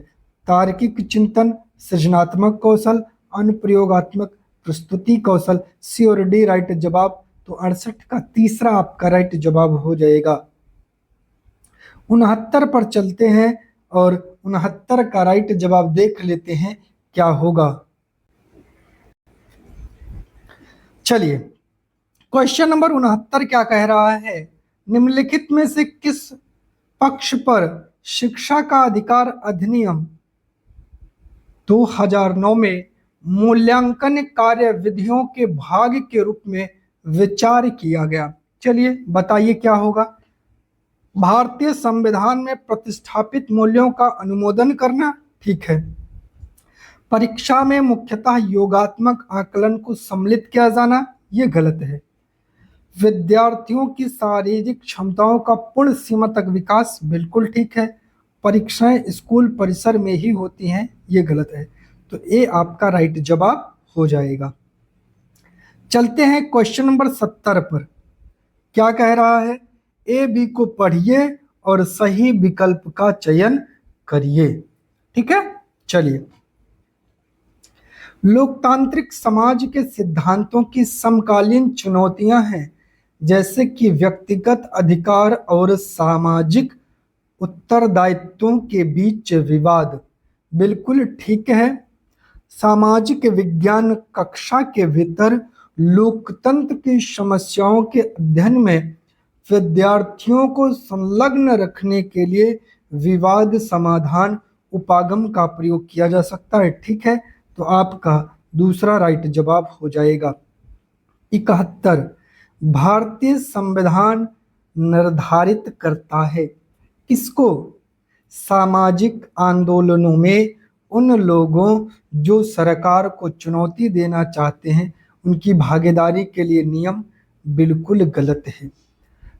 तार्किक चिंतन, सृजनात्मक कौशल, अनुप्रयोगात्मक प्रस्तुति कौशल, सी और डी राइट जवाब। तो 68 का तीसरा आपका राइट जवाब हो जाएगा। 69 पर चलते हैं और 69 का राइट जवाब देख लेते हैं क्या होगा। चलिए, क्वेश्चन नंबर 69 क्या कह रहा है, निम्नलिखित में से किस पक्ष पर शिक्षा का अधिकार अधिनियम 2009 में मूल्यांकन कार्य विधियों के भाग के रूप में विचार किया गया। चलिए बताइए क्या होगा। भारतीय संविधान में प्रतिस्थापित मूल्यों का अनुमोदन करना, ठीक है। परीक्षा में मुख्यतः योगात्मक आकलन को सम्मिलित किया जाना, ये गलत है। विद्यार्थियों की शारीरिक क्षमताओं का पूर्ण सीमा तक विकास, बिल्कुल ठीक है। परीक्षाएं स्कूल परिसर में ही होती हैं, ये गलत है। तो ए आपका राइट जवाब हो जाएगा। चलते हैं क्वेश्चन नंबर 70 पर। क्या कह रहा है, ए बी को पढ़िए और सही विकल्प का चयन करिए, ठीक है। चलिए, लोकतांत्रिक समाज के सिद्धांतों की समकालीन चुनौतियां हैं जैसे कि व्यक्तिगत अधिकार और सामाजिक उत्तरदायित्वों के बीच विवाद, बिल्कुल ठीक है। सामाजिक विज्ञान कक्षा के भीतर लोकतंत्र की समस्याओं के अध्ययन में विद्यार्थियों को संलग्न रखने के लिए विवाद समाधान उपागम का प्रयोग किया जा सकता है, ठीक है। तो आपका दूसरा राइट जवाब हो जाएगा। 71, भारतीय संविधान निर्धारित करता है किसको, सामाजिक आंदोलनों में उन लोगों जो सरकार को चुनौती देना चाहते हैं उनकी भागीदारी के लिए नियम, बिल्कुल गलत है।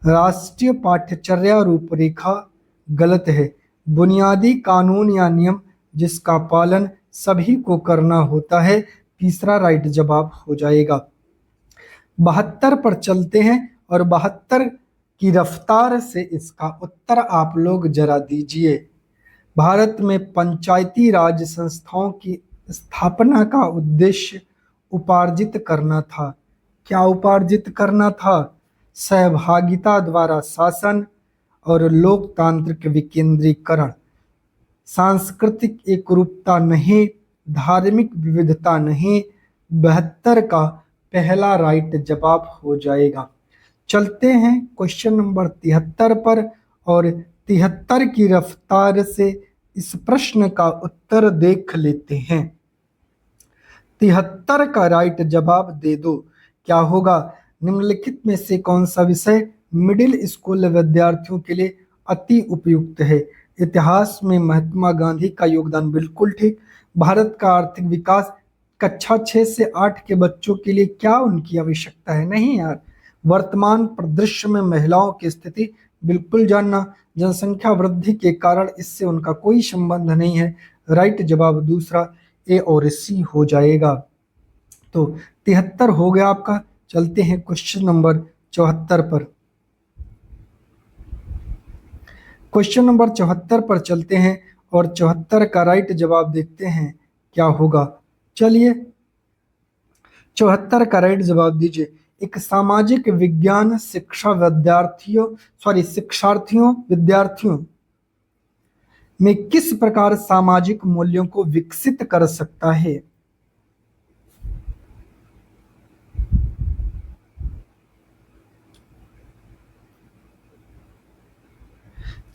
राष्ट्रीय पाठ्यचर्या रूपरेखा, गलत है। बुनियादी कानून या नियम जिसका पालन सभी को करना होता है, तीसरा राइट जवाब हो जाएगा। 72 पर चलते हैं और 72 की रफ्तार से इसका उत्तर आप लोग जरा दीजिए। भारत में पंचायती राज संस्थाओं की स्थापना का उद्देश्य उपार्जित करना था। क्या उपार्जित करना था, सहभागिता द्वारा शासन और लोकतांत्रिक विकेंद्रीकरण, सांस्कृतिक एकरूपता नहीं, धार्मिक विविधता नहीं। 72 का पहला राइट जवाब हो जाएगा। चलते हैं क्वेश्चन नंबर 73 पर और 73 की रफ्तार से इस प्रश्न का उत्तर देख लेते हैं। 73 का राइट जवाब दे दो, क्या होगा। निम्नलिखित में से कौन सा विषय मिडिल स्कूल विद्यार्थियों के लिए अति उपयुक्त है। इतिहास में महात्मा गांधी का योगदान, बिल्कुल ठीक। भारत का आर्थिक विकास कक्षा 6 से 8 के बच्चों के लिए क्या उनकी आवश्यकता है? नहीं यार। वर्तमान परिदृश्य में महिलाओं की स्थिति बिल्कुल जानना, जनसंख्या वृद्धि के कारण इससे उनका कोई संबंध नहीं है। राइट जवाब दूसरा ए और सी हो जाएगा। तो 73 हो गया आपका। चलते हैं क्वेश्चन नंबर 74 पर। क्वेश्चन नंबर 74 पर चलते हैं और 74 का राइट जवाब देखते हैं क्या होगा। चलिए 74 का राइट जवाब दीजिए। एक सामाजिक विज्ञान विद्यार्थियों में किस प्रकार सामाजिक मूल्यों को विकसित कर सकता है?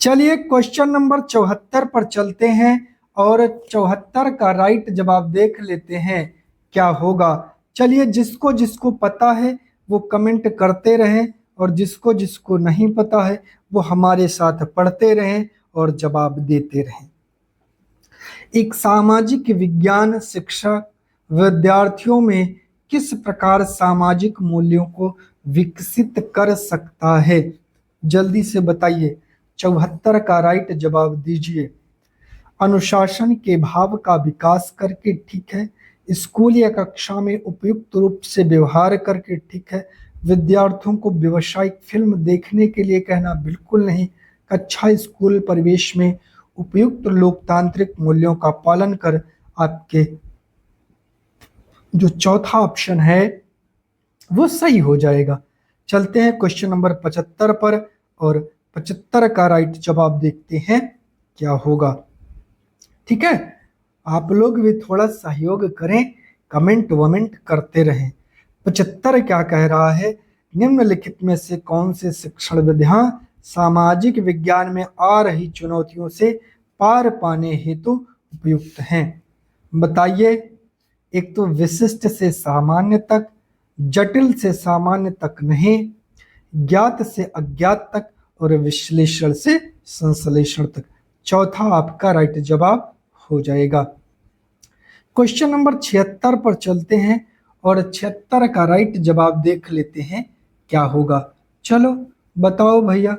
चलिए क्वेश्चन नंबर 74 पर चलते हैं और 74 का राइट जवाब देख लेते हैं क्या होगा। चलिए जिसको जिसको पता है वो कमेंट करते रहें और जिसको जिसको नहीं पता है वो हमारे साथ पढ़ते रहें और जवाब देते रहें। एक सामाजिक विज्ञान शिक्षक विद्यार्थियों में किस प्रकार सामाजिक मूल्यों को विकसित कर सकता है? जल्दी से बताइए। 74 का राइट जवाब दीजिए। अनुशासन के भाव का विकास करके, ठीक है। स्कूल या कक्षा में उपयुक्त रूप से व्यवहार करके, ठीक है। विद्यार्थियों को व्यावसायिक फिल्म देखने के लिए कहना, बिल्कुल नहीं। कक्षा स्कूल परिवेश में उपयुक्त लोकतांत्रिक मूल्यों का पालन कर, आपके जो चौथा ऑप्शन है वो सही हो जाएगा। चलते हैं क्वेश्चन नंबर 75 पर और 75 का राइट जवाब देखते हैं क्या होगा। ठीक है, आप लोग भी थोड़ा सहयोग करें, कमेंट वमेंट करते रहें। 75 क्या कह रहा है? निम्नलिखित में से कौन से शिक्षण विधियां सामाजिक विज्ञान में आ रही चुनौतियों से पार पाने हेतु उपयुक्त हैं? बताइए। एक तो विशिष्ट से सामान्य तक, जटिल से सामान्य तक नहीं, ज्ञात से अज्ञात तक और विश्लेषण से संश्लेषण तक। चौथा आपका राइट जवाब हो जाएगा। क्वेश्चन नंबर 76 पर चलते हैं और 76 का राइट जवाब देख लेते हैं क्या होगा। चलो बताओ भैया।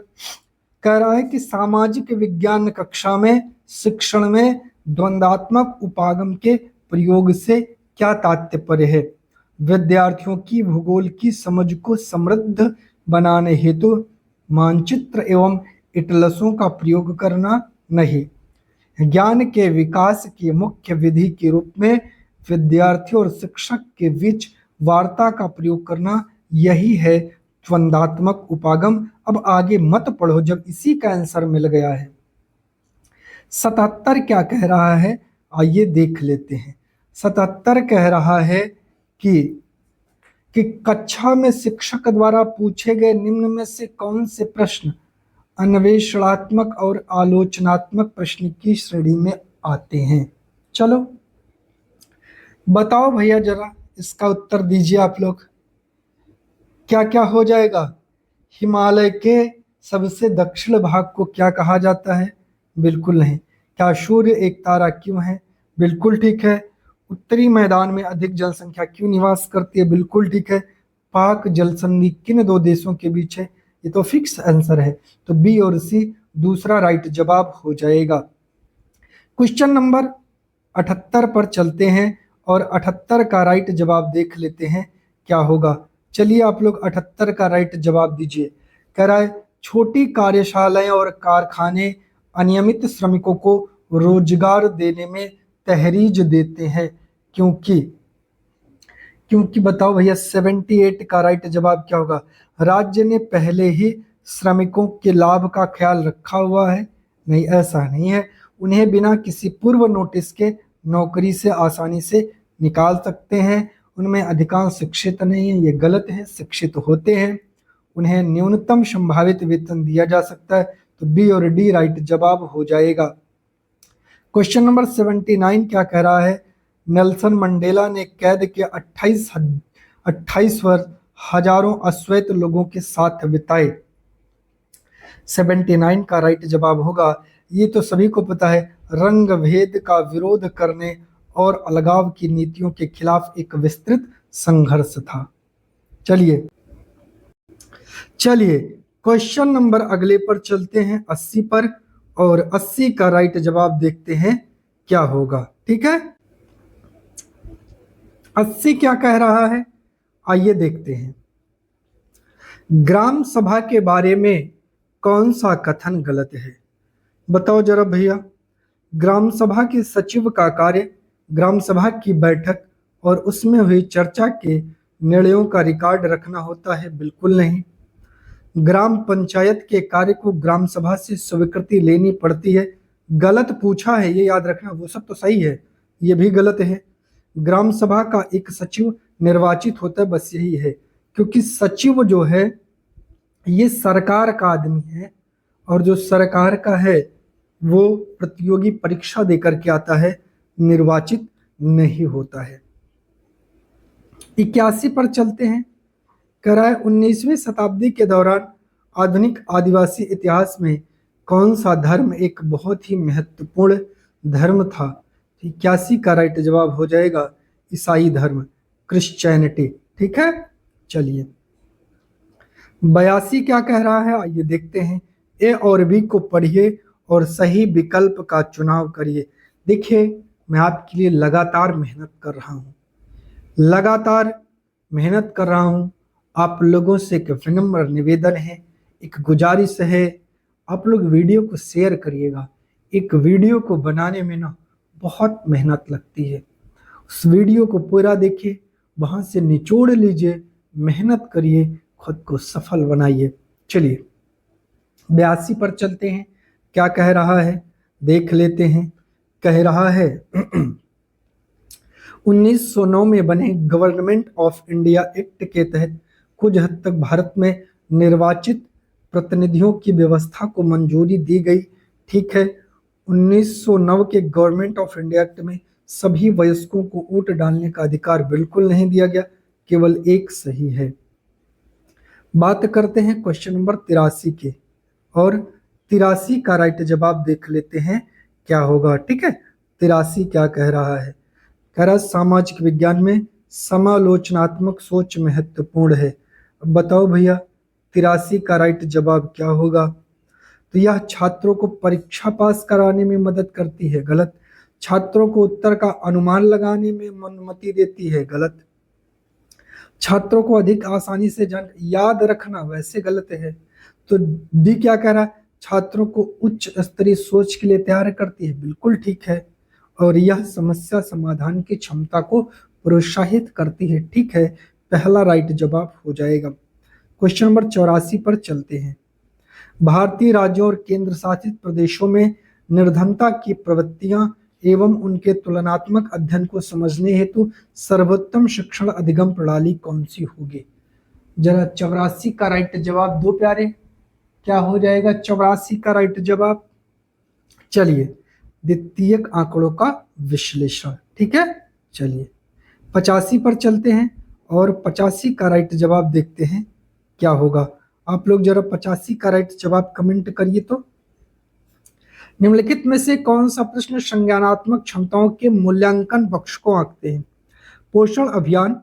कह रहा है कि सामाजिक विज्ञान कक्षा में शिक्षण में द्वंद्वात्मक उपागम के प्रयोग से क्या तात्पर्य है? विद्यार्थियों की भूगोल की समझ को समृद्ध बनाने हेतु मानचित्र एवं एटलसों का प्रयोग करना नहीं। ज्ञान के विकास की मुख्य विधि के रूप में विद्यार्थी और शिक्षक के बीच वार्ता का प्रयोग करना, यही है द्वंद्वात्मक उपागम। अब आगे मत पढ़ो जब इसी का आंसर मिल गया है। 77 क्या कह रहा है, आइए देख लेते हैं। 77 कह रहा है कि कक्षा में शिक्षक द्वारा पूछे गए निम्न में से कौन से प्रश्न अन्वेषणात्मक और आलोचनात्मक प्रश्न की श्रेणी में आते हैं? चलो बताओ भैया, जरा इसका उत्तर दीजिए आप लोग। क्या क्या हो जाएगा? हिमालय के सबसे दक्षिण भाग को क्या कहा जाता है? बिल्कुल नहीं। क्या सूर्य एक तारा क्यों है? बिल्कुल ठीक है। उत्तरी मैदान में अधिक जनसंख्या क्यों निवास करती है? बिल्कुल ठीक है। पाक जल संधि किन दो देशों के बीच है? ये तो फिक्स आंसर है। तो बी और सी दूसरा राइट जवाब हो जाएगा। क्वेश्चन नंबर 78 पर चलते हैं और 78 का राइट जवाब देख लेते हैं क्या होगा। चलिए आप लोग 78 का राइट जवाब दीजिए। कह रहा है छोटी कार्यशालाएं और कारखाने अनियमित श्रमिकों को रोजगार देने में तहरीज देते हैं, क्योंकि बताओ भैया 78 का राइट जवाब क्या होगा? राज्य ने पहले ही श्रमिकों के लाभ का ख्याल रखा हुआ है? नहीं, ऐसा नहीं है। उन्हें बिना किसी पूर्व नोटिस के नौकरी से आसानी से निकाल सकते हैं। उनमें अधिकांश शिक्षित नहीं है, ये गलत है, शिक्षित होते हैं। उन्हें न्यूनतम संभावित वेतन दिया जा सकता है। तो बी और डी राइट जवाब हो जाएगा। क्वेश्चन नंबर 79 क्या कह रहा है? नेल्सन मंडेला ने कैद के 28 वर्ष हजारों अश्वेत लोगों के साथ बिताए। 79 का राइट जवाब होगा, ये तो सभी को पता है, रंग भेद का विरोध करने और अलगाव की नीतियों के खिलाफ एक विस्तृत संघर्ष था। चलिए चलिए क्वेश्चन नंबर अगले पर चलते हैं, 80 पर, और 80 का राइट जवाब देखते हैं क्या होगा। ठीक है, 80 क्या कह रहा है, आइए देखते हैं। ग्राम सभा के बारे में कौन सा कथन गलत है? बताओ जरा भैया। ग्राम सभा के सचिव का कार्य ग्राम सभा की बैठक और उसमें हुई चर्चा के निर्णयों का रिकॉर्ड रखना होता है? बिल्कुल नहीं। ग्राम पंचायत के कार्य को ग्राम सभा से स्वीकृति लेनी पड़ती है? गलत पूछा है, ये याद रखना। वो सब तो सही है, ये भी गलत है। ग्राम सभा का एक सचिव निर्वाचित होता है, बस यही है। क्योंकि सचिव जो है ये सरकार का आदमी है, और जो सरकार का है वो प्रतियोगी परीक्षा देकर के आता है, निर्वाचित नहीं होता है। 81 पर चलते हैं। कह रहा है 19वीं शताब्दी के दौरान आधुनिक आदिवासी इतिहास में कौन सा धर्म एक बहुत ही महत्वपूर्ण धर्म था? 81 का राइट जवाब हो जाएगा ईसाई धर्म, क्रिश्चियनिटी। ठीक है, चलिए 82 क्या कह रहा है, आइए देखते हैं। ए और बी को पढ़िए और सही विकल्प का चुनाव करिए। देखिए मैं आपके लिए लगातार मेहनत कर रहा हूँ, लगातार मेहनत कर रहा हूँ। आप लोगों से एक विनम्र निवेदन है, एक गुजारिश है, आप लोग वीडियो को शेयर करिएगा। एक वीडियो को बनाने में ना बहुत मेहनत लगती है। उस वीडियो को पूरा देखिए, वहाँ से निचोड़ लीजिए, मेहनत करिए, खुद को सफल बनाइए। चलिए 82 पर चलते हैं। क्या कह रहा है देख लेते हैं। कह रहा है 1909 में बने गवर्नमेंट ऑफ इंडिया एक्ट के तहत कुछ हद तक भारत में निर्वाचित प्रतिनिधियों की व्यवस्था को मंजूरी दी गई। ठीक है, 1909 के गवर्नमेंट ऑफ इंडिया एक्ट में सभी वयस्कों को वोट डालने का अधिकार बिल्कुल नहीं दिया गया, केवल एक सही है। बात करते हैं क्वेश्चन नंबर 83 के, और 83 का राइट जवाब देख लेते हैं क्या होगा। ठीक है, 83 क्या कह रहा है, कह रहा है सामाजिक विज्ञान में समालोचनात्मक सोच महत्वपूर्ण है। अब बताओ भैया 83 का राइट जवाब क्या होगा? तो यह छात्रों को परीक्षा पास कराने में मदद करती है, गलत। छात्रों को उत्तर का अनुमान लगाने में अनुमति देती है, गलत। छात्रों को अधिक आसानी से याद रखना, वैसे गलत है। तो डी क्या कह रहा है, छात्रों को उच्च स्तरीय सोच के लिए तैयार करती है, बिल्कुल ठीक है। और यह समस्या समाधान की क्षमता को प्रोत्साहित करती है। ठीक है, पहला राइट जवाब हो जाएगा। क्वेश्चन नंबर 84 पर चलते हैं। भारतीय राज्यों और केंद्र शासित प्रदेशों में निर्धनता की प्रवृत्तियां एवं उनके तुलनात्मक अध्ययन को समझने हेतु सर्वोत्तम शिक्षण अधिगम प्रणाली कौन सी होगी? जरा 84 का राइट जवाब दो प्यारे, क्या हो जाएगा 84 का राइट जवाब? चलिए द्वितीयक आंकड़ों का विश्लेषण। ठीक है, चलिए 85 पर चलते हैं, और 85 का राइट जवाब देखते हैं क्या होगा। आप लोग जरा 85 का राइट जवाब कमेंट करिए। तो निम्नलिखित में से कौन सा प्रश्न संज्ञानात्मक क्षमताओं के मूल्यांकन पक्ष को आंकते हैं? पोषण अभियान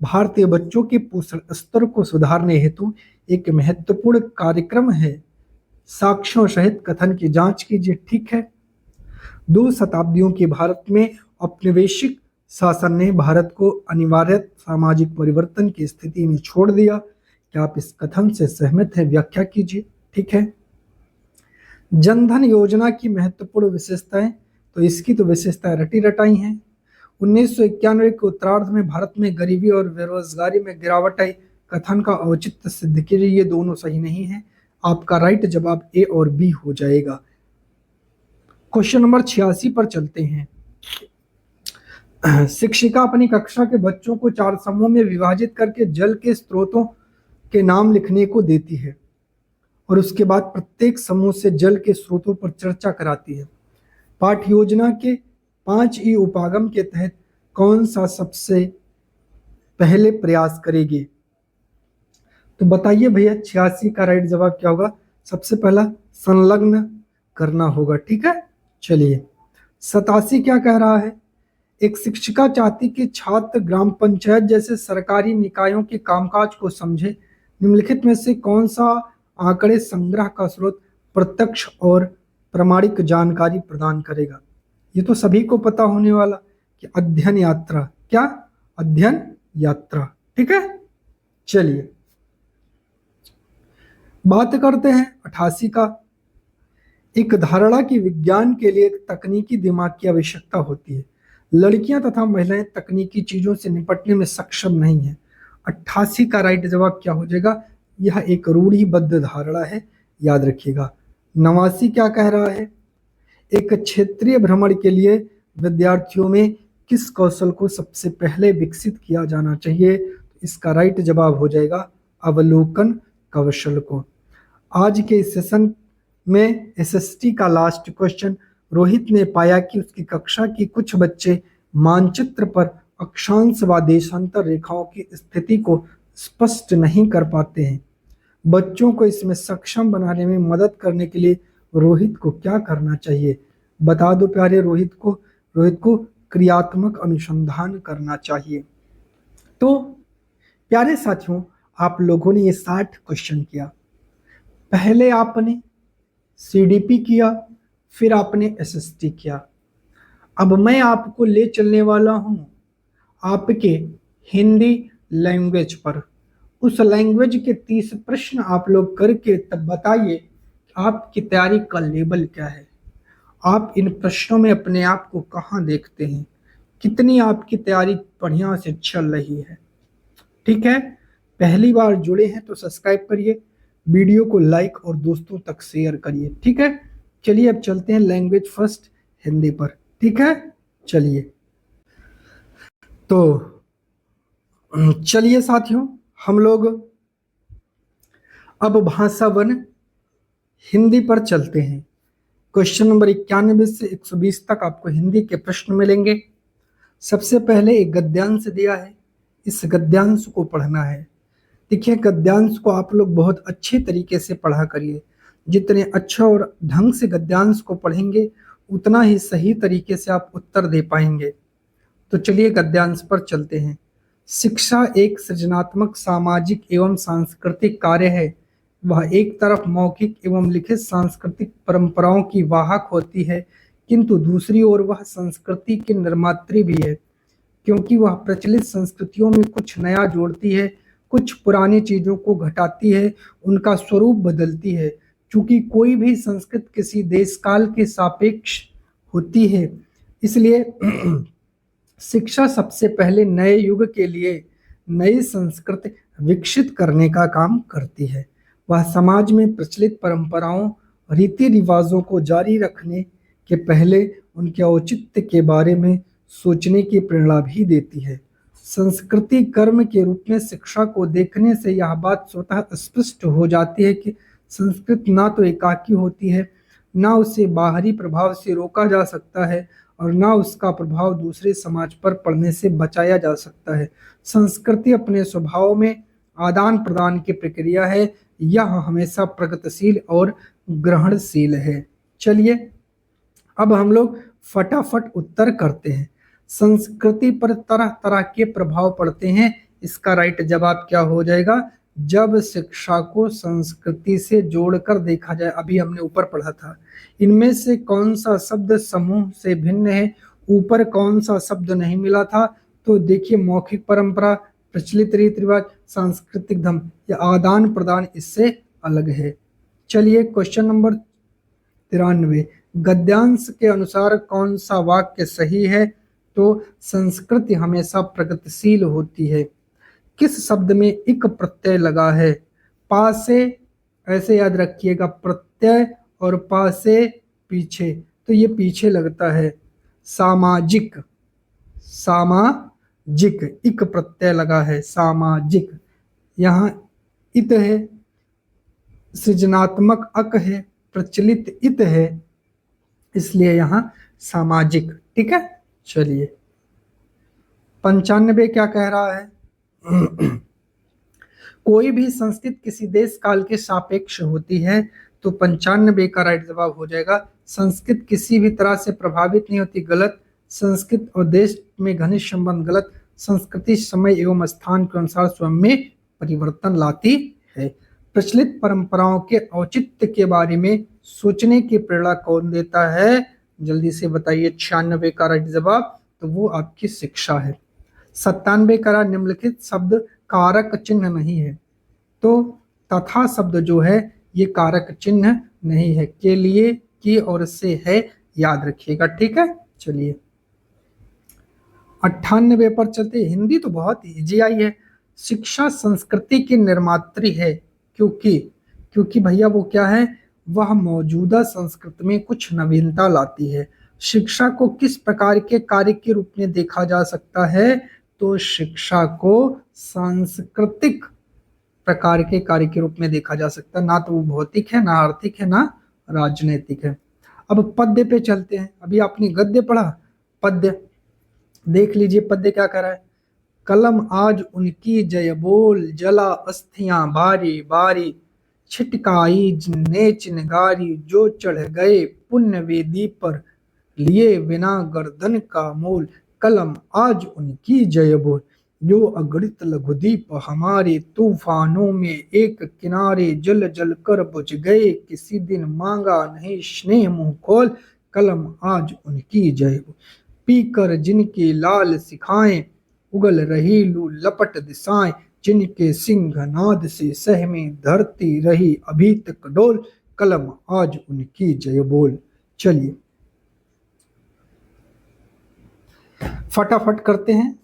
भारतीय बच्चों के पोषण स्तर को सुधारने हेतु एक महत्वपूर्ण कार्यक्रम है। साक्ष्यों सहित कथन की जांच कीजिए। ठीक है, 2 शताब्दियों के भारत में औपनिवेशिक शासन ने भारत को अनिवार्य सामाजिक परिवर्तन की स्थिति में छोड़ दिया। क्या आप इस कथन से सहमत हैं? व्याख्या कीजिए। ठीक है, जनधन योजना की महत्वपूर्ण विशेषताएं, तो इसकी तो विशेषताएं रटी रटाई हैं। 1991 के उत्तरार्ध में भारत में गरीबी और बेरोजगारी में गिरावट आई, कथन का औचित्य सिद्ध कीजिए। ये दोनों सही नहीं है, आपका राइट जवाब ए और बी हो जाएगा। क्वेश्चन नंबर 86 पर चलते हैं। शिक्षिका अपनी कक्षा के बच्चों को 4 समूह में विभाजित करके जल के स्रोतों के नाम लिखने को देती है, और उसके बाद प्रत्येक समूह से जल के स्रोतों पर चर्चा कराती है। पाठ योजना के 5 उपागम के तहत कौन सा सबसे पहले प्रयास करेगी? तो बताइए भैया 86 का राइट जवाब क्या होगा? सबसे पहला संलग्न करना होगा। ठीक है, चलिए 87 क्या कह रहा है? एक शिक्षिका चाहती कि छात्र ग्राम पंचायत जैसे सरकारी निकायों के कामकाज को समझे। निम्नलिखित में से कौन सा आंकड़े संग्रह का स्रोत प्रत्यक्ष और प्रामाणिक जानकारी प्रदान करेगा? ये तो सभी को पता होने वाला कि अध्ययन यात्रा। क्या? अध्ययन यात्रा। ठीक है, चलिए बात करते हैं 88 का। एक धारणा की विज्ञान के लिए एक तकनीकी दिमाग की आवश्यकता होती है। लड़कियां तथा महिलाएं तकनीकी चीजों से निपटने में सक्षम नहीं है। 88 का राइट जवाब क्या हो जाएगा? यह एक रूढ़िबद्ध धारणा है, याद रखिएगा। 89 क्या कह रहा है? एक क्षेत्रीय भ्रमण के लिए विद्यार्थियों में किस कौशल को सबसे पहले विकसित किया जाना चाहिए? इसका राइट जवाब हो जाएगा अवलोकन कौशल को। आज के सेशन में एसएसटी का लास्ट क्वेश्चन, रोहित ने पाया कि उसकी कक्षा की कुछ बच्चे मानचित्र पर अक्षांश व देशांतर रेखाओं की स्थिति को स्पष्ट नहीं कर पाते हैं। बच्चों को इसमें सक्षम बनाने में मदद करने के लिए रोहित को क्या करना चाहिए? बता दो प्यारे, रोहित को क्रियात्मक अनुसंधान करना चाहिए। तो प्यारे साथियों, आप लोगों ने ये 60 क्वेश्चन किया। पहले आपने सीडीपी किया, फिर आपने एसएसटी किया। अब मैं आपको ले चलने वाला हूं आपके हिंदी लैंग्वेज पर। उस लैंग्वेज के 30 प्रश्न आप लोग करके तब बताइए आपकी तैयारी का लेवल क्या है। आप इन प्रश्नों में अपने आप को कहाँ देखते हैं, कितनी आपकी तैयारी बढ़िया से चल रही है। ठीक है, पहली बार जुड़े हैं तो सब्सक्राइब करिए, वीडियो को लाइक और दोस्तों तक शेयर करिए। ठीक है, चलिए अब चलते हैं लैंग्वेज फर्स्ट हिंदी पर। ठीक है, चलिए तो चलिए साथियों, हम लोग अब भाषा वन हिंदी पर चलते हैं। क्वेश्चन नंबर 91 से 120 तक आपको हिंदी के प्रश्न मिलेंगे। सबसे पहले एक गद्यांश दिया है, इस गद्यांश को पढ़ना है। देखिए, गद्यांश को आप लोग बहुत अच्छे तरीके से पढ़ा करिए। जितने अच्छा और ढंग से गद्यांश को पढ़ेंगे उतना ही सही तरीके से आप उत्तर दे पाएंगे। तो चलिए गद्यांश पर चलते हैं। शिक्षा एक सृजनात्मक, सामाजिक एवं सांस्कृतिक कार्य है। वह एक तरफ मौखिक एवं लिखित सांस्कृतिक परंपराओं की वाहक होती है, किंतु दूसरी ओर वह संस्कृति की निर्मात्री भी है, क्योंकि वह प्रचलित संस्कृतियों में कुछ नया जोड़ती है, कुछ पुरानी चीजों को घटाती है, उनका स्वरूप बदलती है। चूंकि कोई भी संस्कृति किसी देश काल के सापेक्ष होती है, इसलिए शिक्षा सबसे पहले नए युग के लिए नई संस्कृति विकसित करने का काम करती है। वह समाज में प्रचलित परंपराओं, रीति रिवाजों को जारी रखने के पहले उनके औचित्य के बारे में सोचने की प्रेरणा भी देती है। संस्कृति कर्म के रूप में शिक्षा को देखने से यह बात स्वतः स्पष्ट हो जाती है कि संस्कृति ना तो एकाकी होती है, ना उसे बाहरी प्रभाव से रोका जा सकता है और ना उसका प्रभाव दूसरे समाज पर पड़ने से बचाया जा सकता है। संस्कृति अपने स्वभाव में आदान प्रदान की प्रक्रिया है, यह हमेशा प्रगतिशील और ग्रहणशील है। चलिए अब हम लोग फटाफट उत्तर करते हैं। संस्कृति पर तरह तरह के प्रभाव पड़ते हैं, इसका राइट जवाब क्या हो जाएगा? जब शिक्षा को संस्कृति से जोड़कर देखा जाए। अभी हमने ऊपर पढ़ा था, इनमें से कौन सा शब्द समूह से भिन्न है, ऊपर कौन सा शब्द नहीं मिला था? तो देखिए, मौखिक परंपरा, प्रचलित रीति रिवाज, सांस्कृतिक धर्म, या आदान प्रदान इससे अलग है। चलिए क्वेश्चन नंबर 93, गद्यांश के अनुसार कौन सा वाक्य सही है? तो संस्कृति हमेशा प्रगतिशील होती है। किस शब्द में इक प्रत्यय लगा है? पा से, ऐसे याद रखिएगा, प्रत्यय और पा से पीछे, तो ये पीछे लगता है। सामाजिक, सामाजिक, इक प्रत्यय लगा है, सामाजिक। यहाँ इत है, सृजनात्मक अक है, प्रचलित इत है, इसलिए यहाँ सामाजिक। ठीक है, चलिए 95 क्या कह रहा है? कोई भी संस्कृति किसी देश काल के सापेक्ष होती है। तो 95 का राइट जवाब हो जाएगा संस्कृति किसी भी तरह से प्रभावित नहीं होती, गलत। संस्कृत और देश में घनिष्ठ संबंध गलत। संस्कृति समय एवं स्थान के अनुसार स्वयं में परिवर्तन लाती है। प्रचलित परंपराओं के औचित्य के बारे में सोचने की प्रेरणा कौन देता है? जल्दी से बताइए। 96 का राइट जवाब, तो वो आपकी शिक्षा है। 97 का निम्नलिखित शब्द कारक चिन्ह नहीं है, तो तथा शब्द जो है ये कारक चिन्ह नहीं है। के लिए, की और से है, याद रखिएगा, ठीक है। चलिए 98 पर चलते। हिंदी तो बहुत इजी आई है। शिक्षा संस्कृति की निर्मात्री है, क्योंकि भैया वो क्या है, वह मौजूदा संस्कृति में कुछ नवीनता लाती है। शिक्षा को किस प्रकार के कार्य के रूप में देखा जा सकता है? तो शिक्षा को सांस्कृतिक प्रकार के कार्य के रूप में देखा जा सकता है, ना तो वो भौतिक है, ना आर्थिक है, ना राजनीतिक है। अब पद्य पे चलते हैं। अभी आपने गद्य पढ़ा, पद्य देख लीजिए। पद्य क्या कर रहा है? कलम आज उनकी जय बोल, जला अस्थियां बारी बारी, छिटकाई जिन्ने चिनगारी, जो चढ़ गए पुण्य वेदी पर, लिए बिना गर्दन का मोल। कलम आज उनकी जय बोल, जो अगणित लघुदीप हमारे, तूफानों में एक किनारे, जल जल कर बुझ गए, किसी दिन मांगा नहीं स्नेह मुंह खोल। कलम आज उनकी जय बोल, पीकर जिनके लाल सिखाएं, उगल रही लू लपट दिशाएं, जिनके सिंहनाद से सहमे धरती रही अभी तक डोल। कलम आज उनकी जय बोल। चलिए फटाफट करते हैं।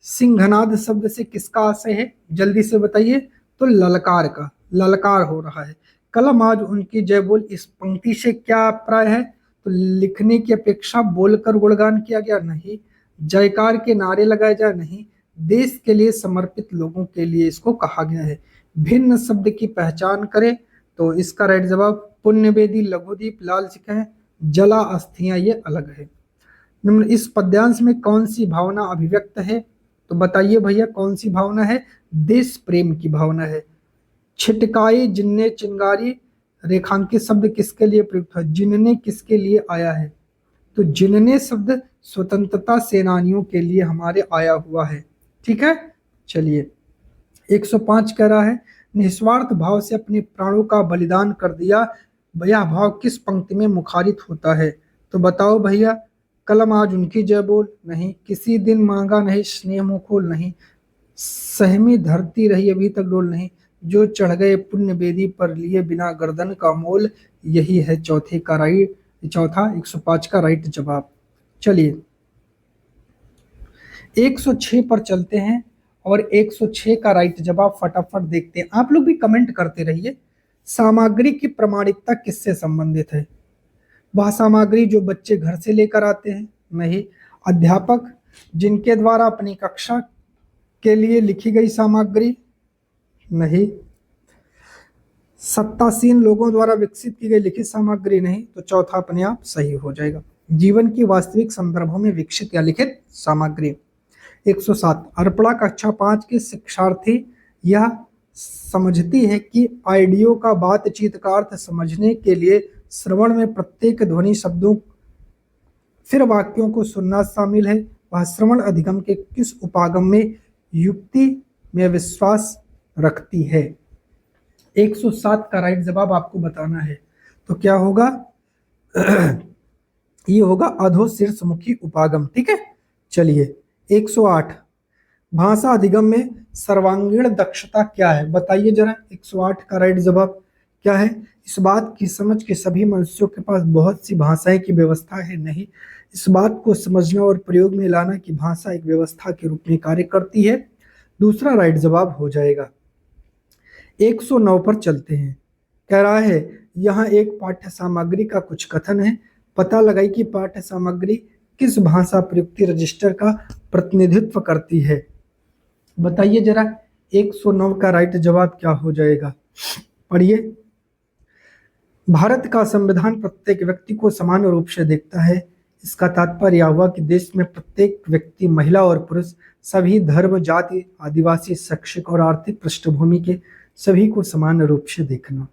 सिंहनाद शब्द से किसका आशय है? जल्दी से बताइए। तो ललकार का, ललकार हो रहा है। कलम आज उनकी जय बोल, इस पंक्ति से क्या अभिप्राय है? तो लिखने की अपेक्षा बोलकर गुणगान किया गया? नहीं। जयकार के नारे लगाए जाए? नहीं। देश के लिए समर्पित लोगों के लिए इसको कहा गया है। भिन्न शब्द की पहचान करें, तो इसका राइट जवाब पुण्यवेदी, लघुदीप, लाल सिखाएं, जला अस्थियां, ये अलग है। इस पद्यांश में कौन सी भावना अभिव्यक्त है? तो बताइए भैया, कौन सी भावना है? देश प्रेम की भावना है। छिटकाई जिन्ने चिंगारी, रेखांकित शब्द किसके लिए प्रयुक्त है? जिनने किसके लिए आया है? तो जिनने शब्द स्वतंत्रता सेनानियों के लिए हमारे आया हुआ है, ठीक है। चलिए 105 कह रहा है, निस्वार्थ भाव से अपने प्राणों का बलिदान कर दिया। यह भाव किस पंक्ति में मुखारित होता है? तो बताओ भैया। कलम आज उनकी जय बोल, नहीं। किसी दिन मांगा नहीं स्नेह मुंह खोल, नहीं। सहमी धरती रही अभी तक डोल, नहीं। जो चढ़ गए पुण्य वेदी पर, लिए बिना गर्दन का मोल, यही है चौथा 105 का राइट जवाब। चलिए 106 पर चलते हैं और 106 का राइट जवाब फटाफट देखते हैं। आप लोग भी कमेंट करते रहिए। सामग्री की प्रामाणिकता किससे संबंधित है? वह सामग्री जो बच्चे घर से लेकर आते हैं? नहीं। अध्यापक जिनके द्वारा अपनी कक्षा के लिए लिखी गई सामग्री? नहीं। सत्तासीन लोगों द्वारा विकसित की गई लिखित सामग्री? नहीं। तो चौथा अपने आप सही हो जाएगा। जीवन की वास्तविक संदर्भों में विकसित या लिखित सामग्री। 107 अर्पणा कक्षा 5 की शिक्षार्थी यह समझती है कि आइडियो का बातचीत का अर्थ समझने के लिए श्रवण में प्रत्येक ध्वनि शब्दों फिर वाक्यों को सुनना शामिल है। वह श्रवण अधिगम के किस उपागम में युक्ति में विश्वास रखती है? 107 का राइट जवाब आपको बताना है। तो क्या होगा? ये होगा अधोशीर्षमुखी उपागम, ठीक है। चलिए 108 भाषा अधिगम में सर्वांगीण दक्षता क्या है? बताइए जरा। 108 का राइट जवाब क्या है? इस बात की समझ के सभी मनुष्यों के पास बहुत सी भाषाएं की व्यवस्था है? नहीं। इस बात को समझना और प्रयोग में लाना कि भाषा एक व्यवस्था के रूप में कार्य करती है, दूसरा राइट जवाब हो जाएगा। 109 पर चलते हैं। कह रहा है यहाँ एक पाठ्य सामग्री का कुछ कथन है, पता लगाई कि पाठ्य सामग्री किस भाषा प्रयुक्ति रजिस्टर का प्रतिनिधित्व करती है? बताइए जरा। 109 का राइट जवाब क्या हो जाएगा? पढ़िए। भारत का संविधान प्रत्येक व्यक्ति को समान रूप से देखता है। इसका तात्पर्य यह हुआ कि देश में प्रत्येक व्यक्ति, महिला और पुरुष, सभी धर्म, जाति, आदिवासी, शैक्षिक और आर्थिक पृष्ठभूमि के सभी को समान रूप से देखना।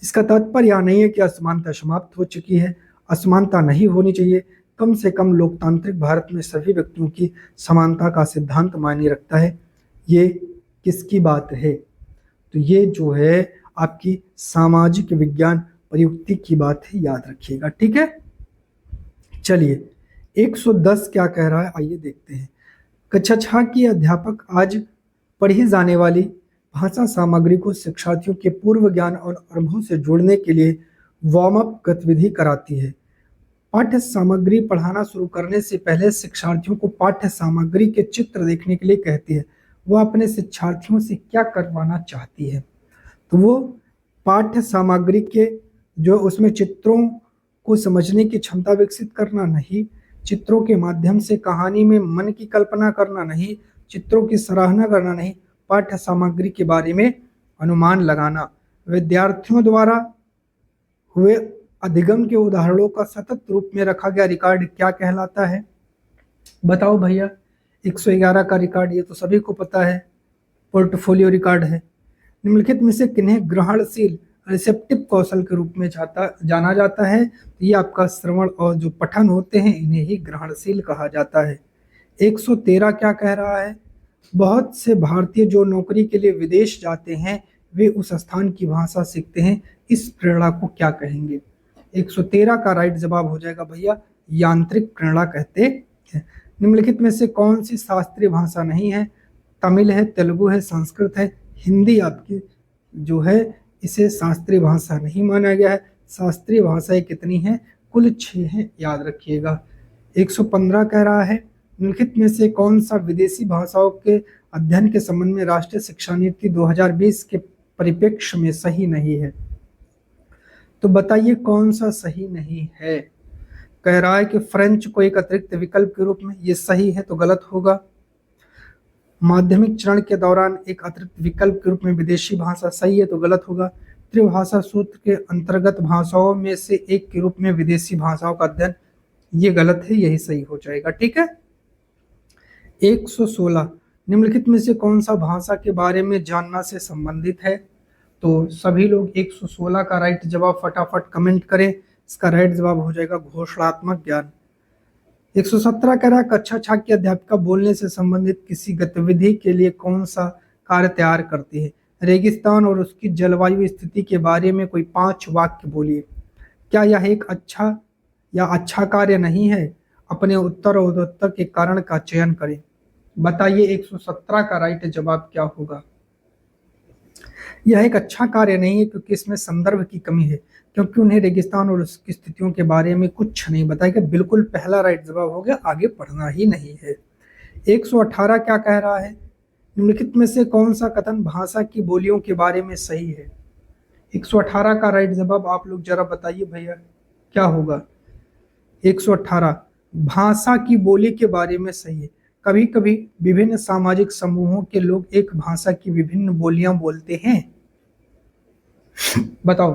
इसका तात्पर्य यह नहीं है कि असमानता समाप्त हो चुकी है, असमानता नहीं होनी चाहिए, कम से कम लोकतांत्रिक भारत में सभी व्यक्तियों की समानता का सिद्धांत मायने रखता है। ये किसकी बात है? तो ये जो है आपकी सामाजिक विज्ञान प्रयुक्ति की बात है, याद रखिएगा। ठीक है, चलिए 110 क्या कह रहा है, आइए देखते हैं। कक्षा 6 की अध्यापक आज पढ़ी जाने वाली भाषा सामग्री को शिक्षार्थियों के पूर्व ज्ञान और अनुभव से जोड़ने के लिए वार्म अप गतिविधि कराती है। पाठ्य सामग्री पढ़ाना शुरू करने से पहले शिक्षार्थियों को पाठ्य सामग्री के चित्र देखने के लिए कहती है। वह अपने शिक्षार्थियों से क्या करवाना चाहती है? तो वो पाठ्य सामग्री के जो उसमें चित्रों को समझने की क्षमता विकसित करना नहीं, चित्रों के माध्यम से कहानी में मन की कल्पना करना नहीं, चित्रों की सराहना करना नहीं, पाठ्य सामग्री के बारे में अनुमान लगाना। विद्यार्थियों द्वारा हुए अधिगम के उदाहरणों का सतत रूप में रखा गया रिकॉर्ड क्या कहलाता है? बताओ भैया। 111 का रिकॉर्ड ये तो सभी को पता है, पोर्टफोलियो रिकॉर्ड है। निम्नलिखित में से किन्हें ग्रहणशील रिसेप्टिव कौशल के रूप में जाना जाता है? तो ये आपका श्रवण और जो पठन होते हैं इन्हें ही ग्रहणशील कहा जाता है। 113 क्या कह रहा है? बहुत से भारतीय जो नौकरी के लिए विदेश जाते हैं वे उस स्थान की भाषा सीखते हैं, इस प्रेरणा को क्या कहेंगे? 113 का राइट जवाब हो जाएगा भैया यांत्रिक प्रेरणा कहते हैं। निम्नलिखित में से कौन सी शास्त्रीय भाषा नहीं है? तमिल है, तेलुगु है, संस्कृत है, हिंदी आपकी जो है इसे शास्त्रीय भाषा नहीं माना गया है। शास्त्रीय भाषाएं कितनी हैं? कुल 6 हैं, याद रखिएगा। 115 कह रहा है निम्नलिखित में से कौन सा विदेशी भाषाओं के अध्ययन के संबंध में राष्ट्रीय शिक्षा नीति 2020 के परिप्रेक्ष्य में सही नहीं है? तो बताइए कौन सा सही नहीं है? कह रहा है कि फ्रेंच को एक अतिरिक्त विकल्प के रूप में, ये सही है तो गलत होगा। माध्यमिक चरण के दौरान एक अतिरिक्त विकल्प के रूप में विदेशी भाषा, सही है तो गलत होगा। त्रिभाषा सूत्र के अंतर्गत भाषाओं में से एक के रूप में विदेशी भाषाओं का अध्ययन, ये गलत है, यही सही हो जाएगा। ठीक है। 116 निम्नलिखित में से कौन सा भाषा के बारे में जानना से संबंधित है? तो सभी लोग 116 का राइट जवाब फटाफट कमेंट करें। इसका राइट जवाब हो जाएगा घोषणात्मक ज्ञान। 117 कह रहा है कक्षा 6 की अध्यापिका बोलने से संबंधित किसी गतिविधि के लिए कौन सा कार्य तैयार करती है? रेगिस्तान और उसकी जलवायु स्थिति के बारे में कोई 5 वाक्य बोलिए। क्या यह एक अच्छा कार्य नहीं है? अपने उत्तर और उत्तर के कारण का चयन करें। बताइए 117 का राइट जवाब क्या होगा? यह एक अच्छा कार्य नहीं है क्योंकि इसमें संदर्भ की कमी है, क्योंकि उन्हें रेगिस्तान और उसकी स्थितियों के बारे में कुछ नहीं बताया गया। बिल्कुल पहला राइट जवाब हो गया, आगे पढ़ना ही नहीं है। 118 क्या कह रहा है? निम्नलिखित में से कौन सा कथन भाषा की बोलियों के बारे में सही है? 118 का राइट जवाब आप लोग जरा बताइए भैया क्या होगा? 118 भाषा की बोली के बारे में सही है। कभी कभी विभिन्न सामाजिक समूहों के लोग एक भाषा की विभिन्न बोलियां बोलते हैं। बताओ,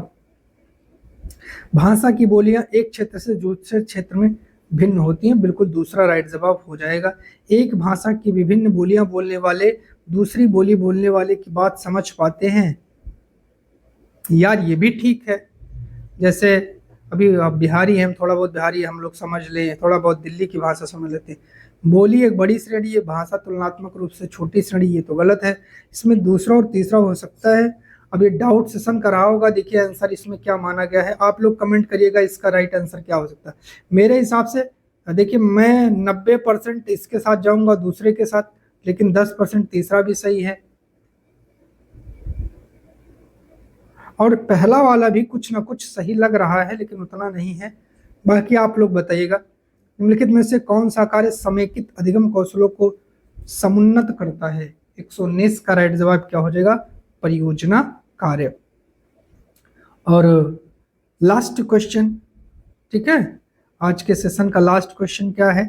भाषा की बोलियां एक क्षेत्र से दूसरे क्षेत्र में भिन्न होती हैं, बिल्कुल दूसरा राइट जवाब हो जाएगा। एक भाषा की विभिन्न बोलियां बोलने वाले दूसरी बोली बोलने वाले की बात समझ पाते हैं। यार ये भी ठीक है, जैसे अभी आप बिहारी हैं, थोड़ा बहुत बिहारी हम लोग समझ लें, थोड़ा बहुत दिल्ली की भाषा समझ लेते हैं। बोली एक बड़ी श्रेणी है, भाषा तुलनात्मक रूप से छोटी श्रेणी, ये तो गलत है। इसमें दूसरा और तीसरा हो सकता है। अब ये डाउट सेशन करा होगा, देखिए आंसर इसमें क्या माना गया है, आप लोग कमेंट करिएगा इसका राइट आंसर क्या हो सकता है। मेरे हिसाब से देखिए मैं 90% इसके साथ जाऊंगा दूसरे के साथ, लेकिन 10% तीसरा भी सही है, और पहला वाला भी कुछ ना कुछ सही लग रहा है लेकिन उतना नहीं है। बाकी आप लोग बताइएगा निम्नलिखित में से कौन सा कार्य समेकित अधिगम कौशलों को समुन्नत करता है? 119 का राइट जवाब क्या हो जाएगा? परियोजना कार्य। और लास्ट क्वेश्चन, ठीक है, आज के सेशन का लास्ट क्वेश्चन क्या है?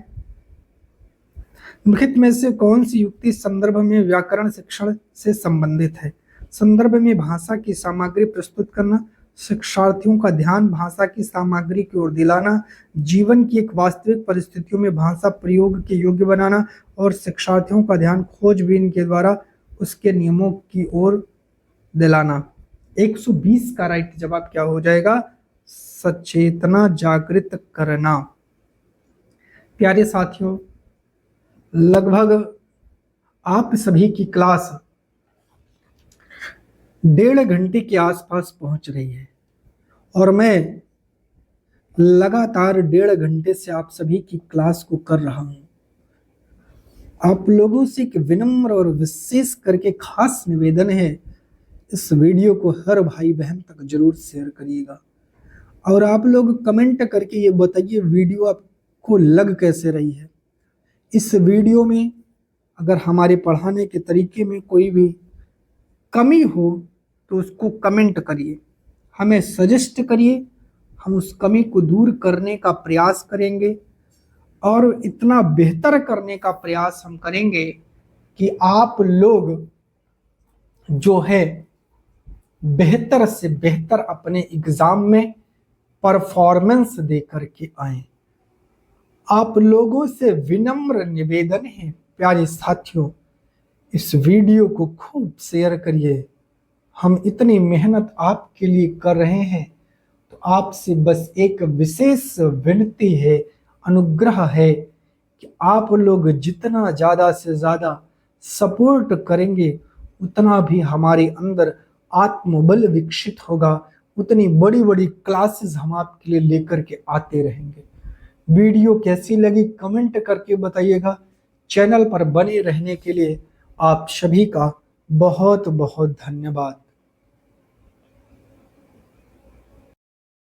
निम्नलिखित में से कौन सी युक्ति संदर्भ में व्याकरण शिक्षण से संबंधित है? संदर्भ में भाषा की सामग्री प्रस्तुत करना, शिक्षार्थियों का ध्यान भाषा की सामग्री की ओर दिलाना, जीवन की एक वास्तविक परिस्थितियों में भाषा प्रयोग के योग्य बनाना, और शिक्षार्थियों का ध्यान खोजबीन के द्वारा उसके नियमों की ओर दिलाना। 120 का राइट जवाब क्या हो जाएगा? सचेतना जागृत करना। प्यारे साथियों, लगभग आप सभी की क्लास 1.5 घंटे के आसपास पहुंच रही है और मैं लगातार 1.5 घंटे से आप सभी की क्लास को कर रहा हूं। आप लोगों से एक विनम्र और विशेष करके खास निवेदन है, इस वीडियो को हर भाई बहन तक जरूर शेयर करिएगा और आप लोग कमेंट करके ये बताइए वीडियो आपको लग कैसे रही है। इस वीडियो में अगर हमारे पढ़ाने के तरीके में कोई भी कमी हो तो उसको कमेंट करिए, हमें सजेस्ट करिए, हम उस कमी को दूर करने का प्रयास करेंगे और इतना बेहतर करने का प्रयास हम करेंगे कि आप लोग जो है बेहतर से बेहतर अपने एग्जाम में परफॉर्मेंस दे करके आए। आप लोगों से विनम्र निवेदन है प्यारे साथियों, इस वीडियो को खूब शेयर करिए। हम इतनी मेहनत आपके लिए कर रहे हैं तो आपसे बस एक विशेष विनती है, अनुग्रह है कि आप लोग जितना ज़्यादा से ज़्यादा सपोर्ट करेंगे उतना भी हमारे अंदर आत्मबल विकसित होगा, उतनी बड़ी बड़ी क्लासेस हम आपके लिए लेकर के आते रहेंगे। वीडियो कैसी लगी कमेंट करके बताइएगा। चैनल पर बने रहने के लिए आप सभी का बहुत बहुत धन्यवाद।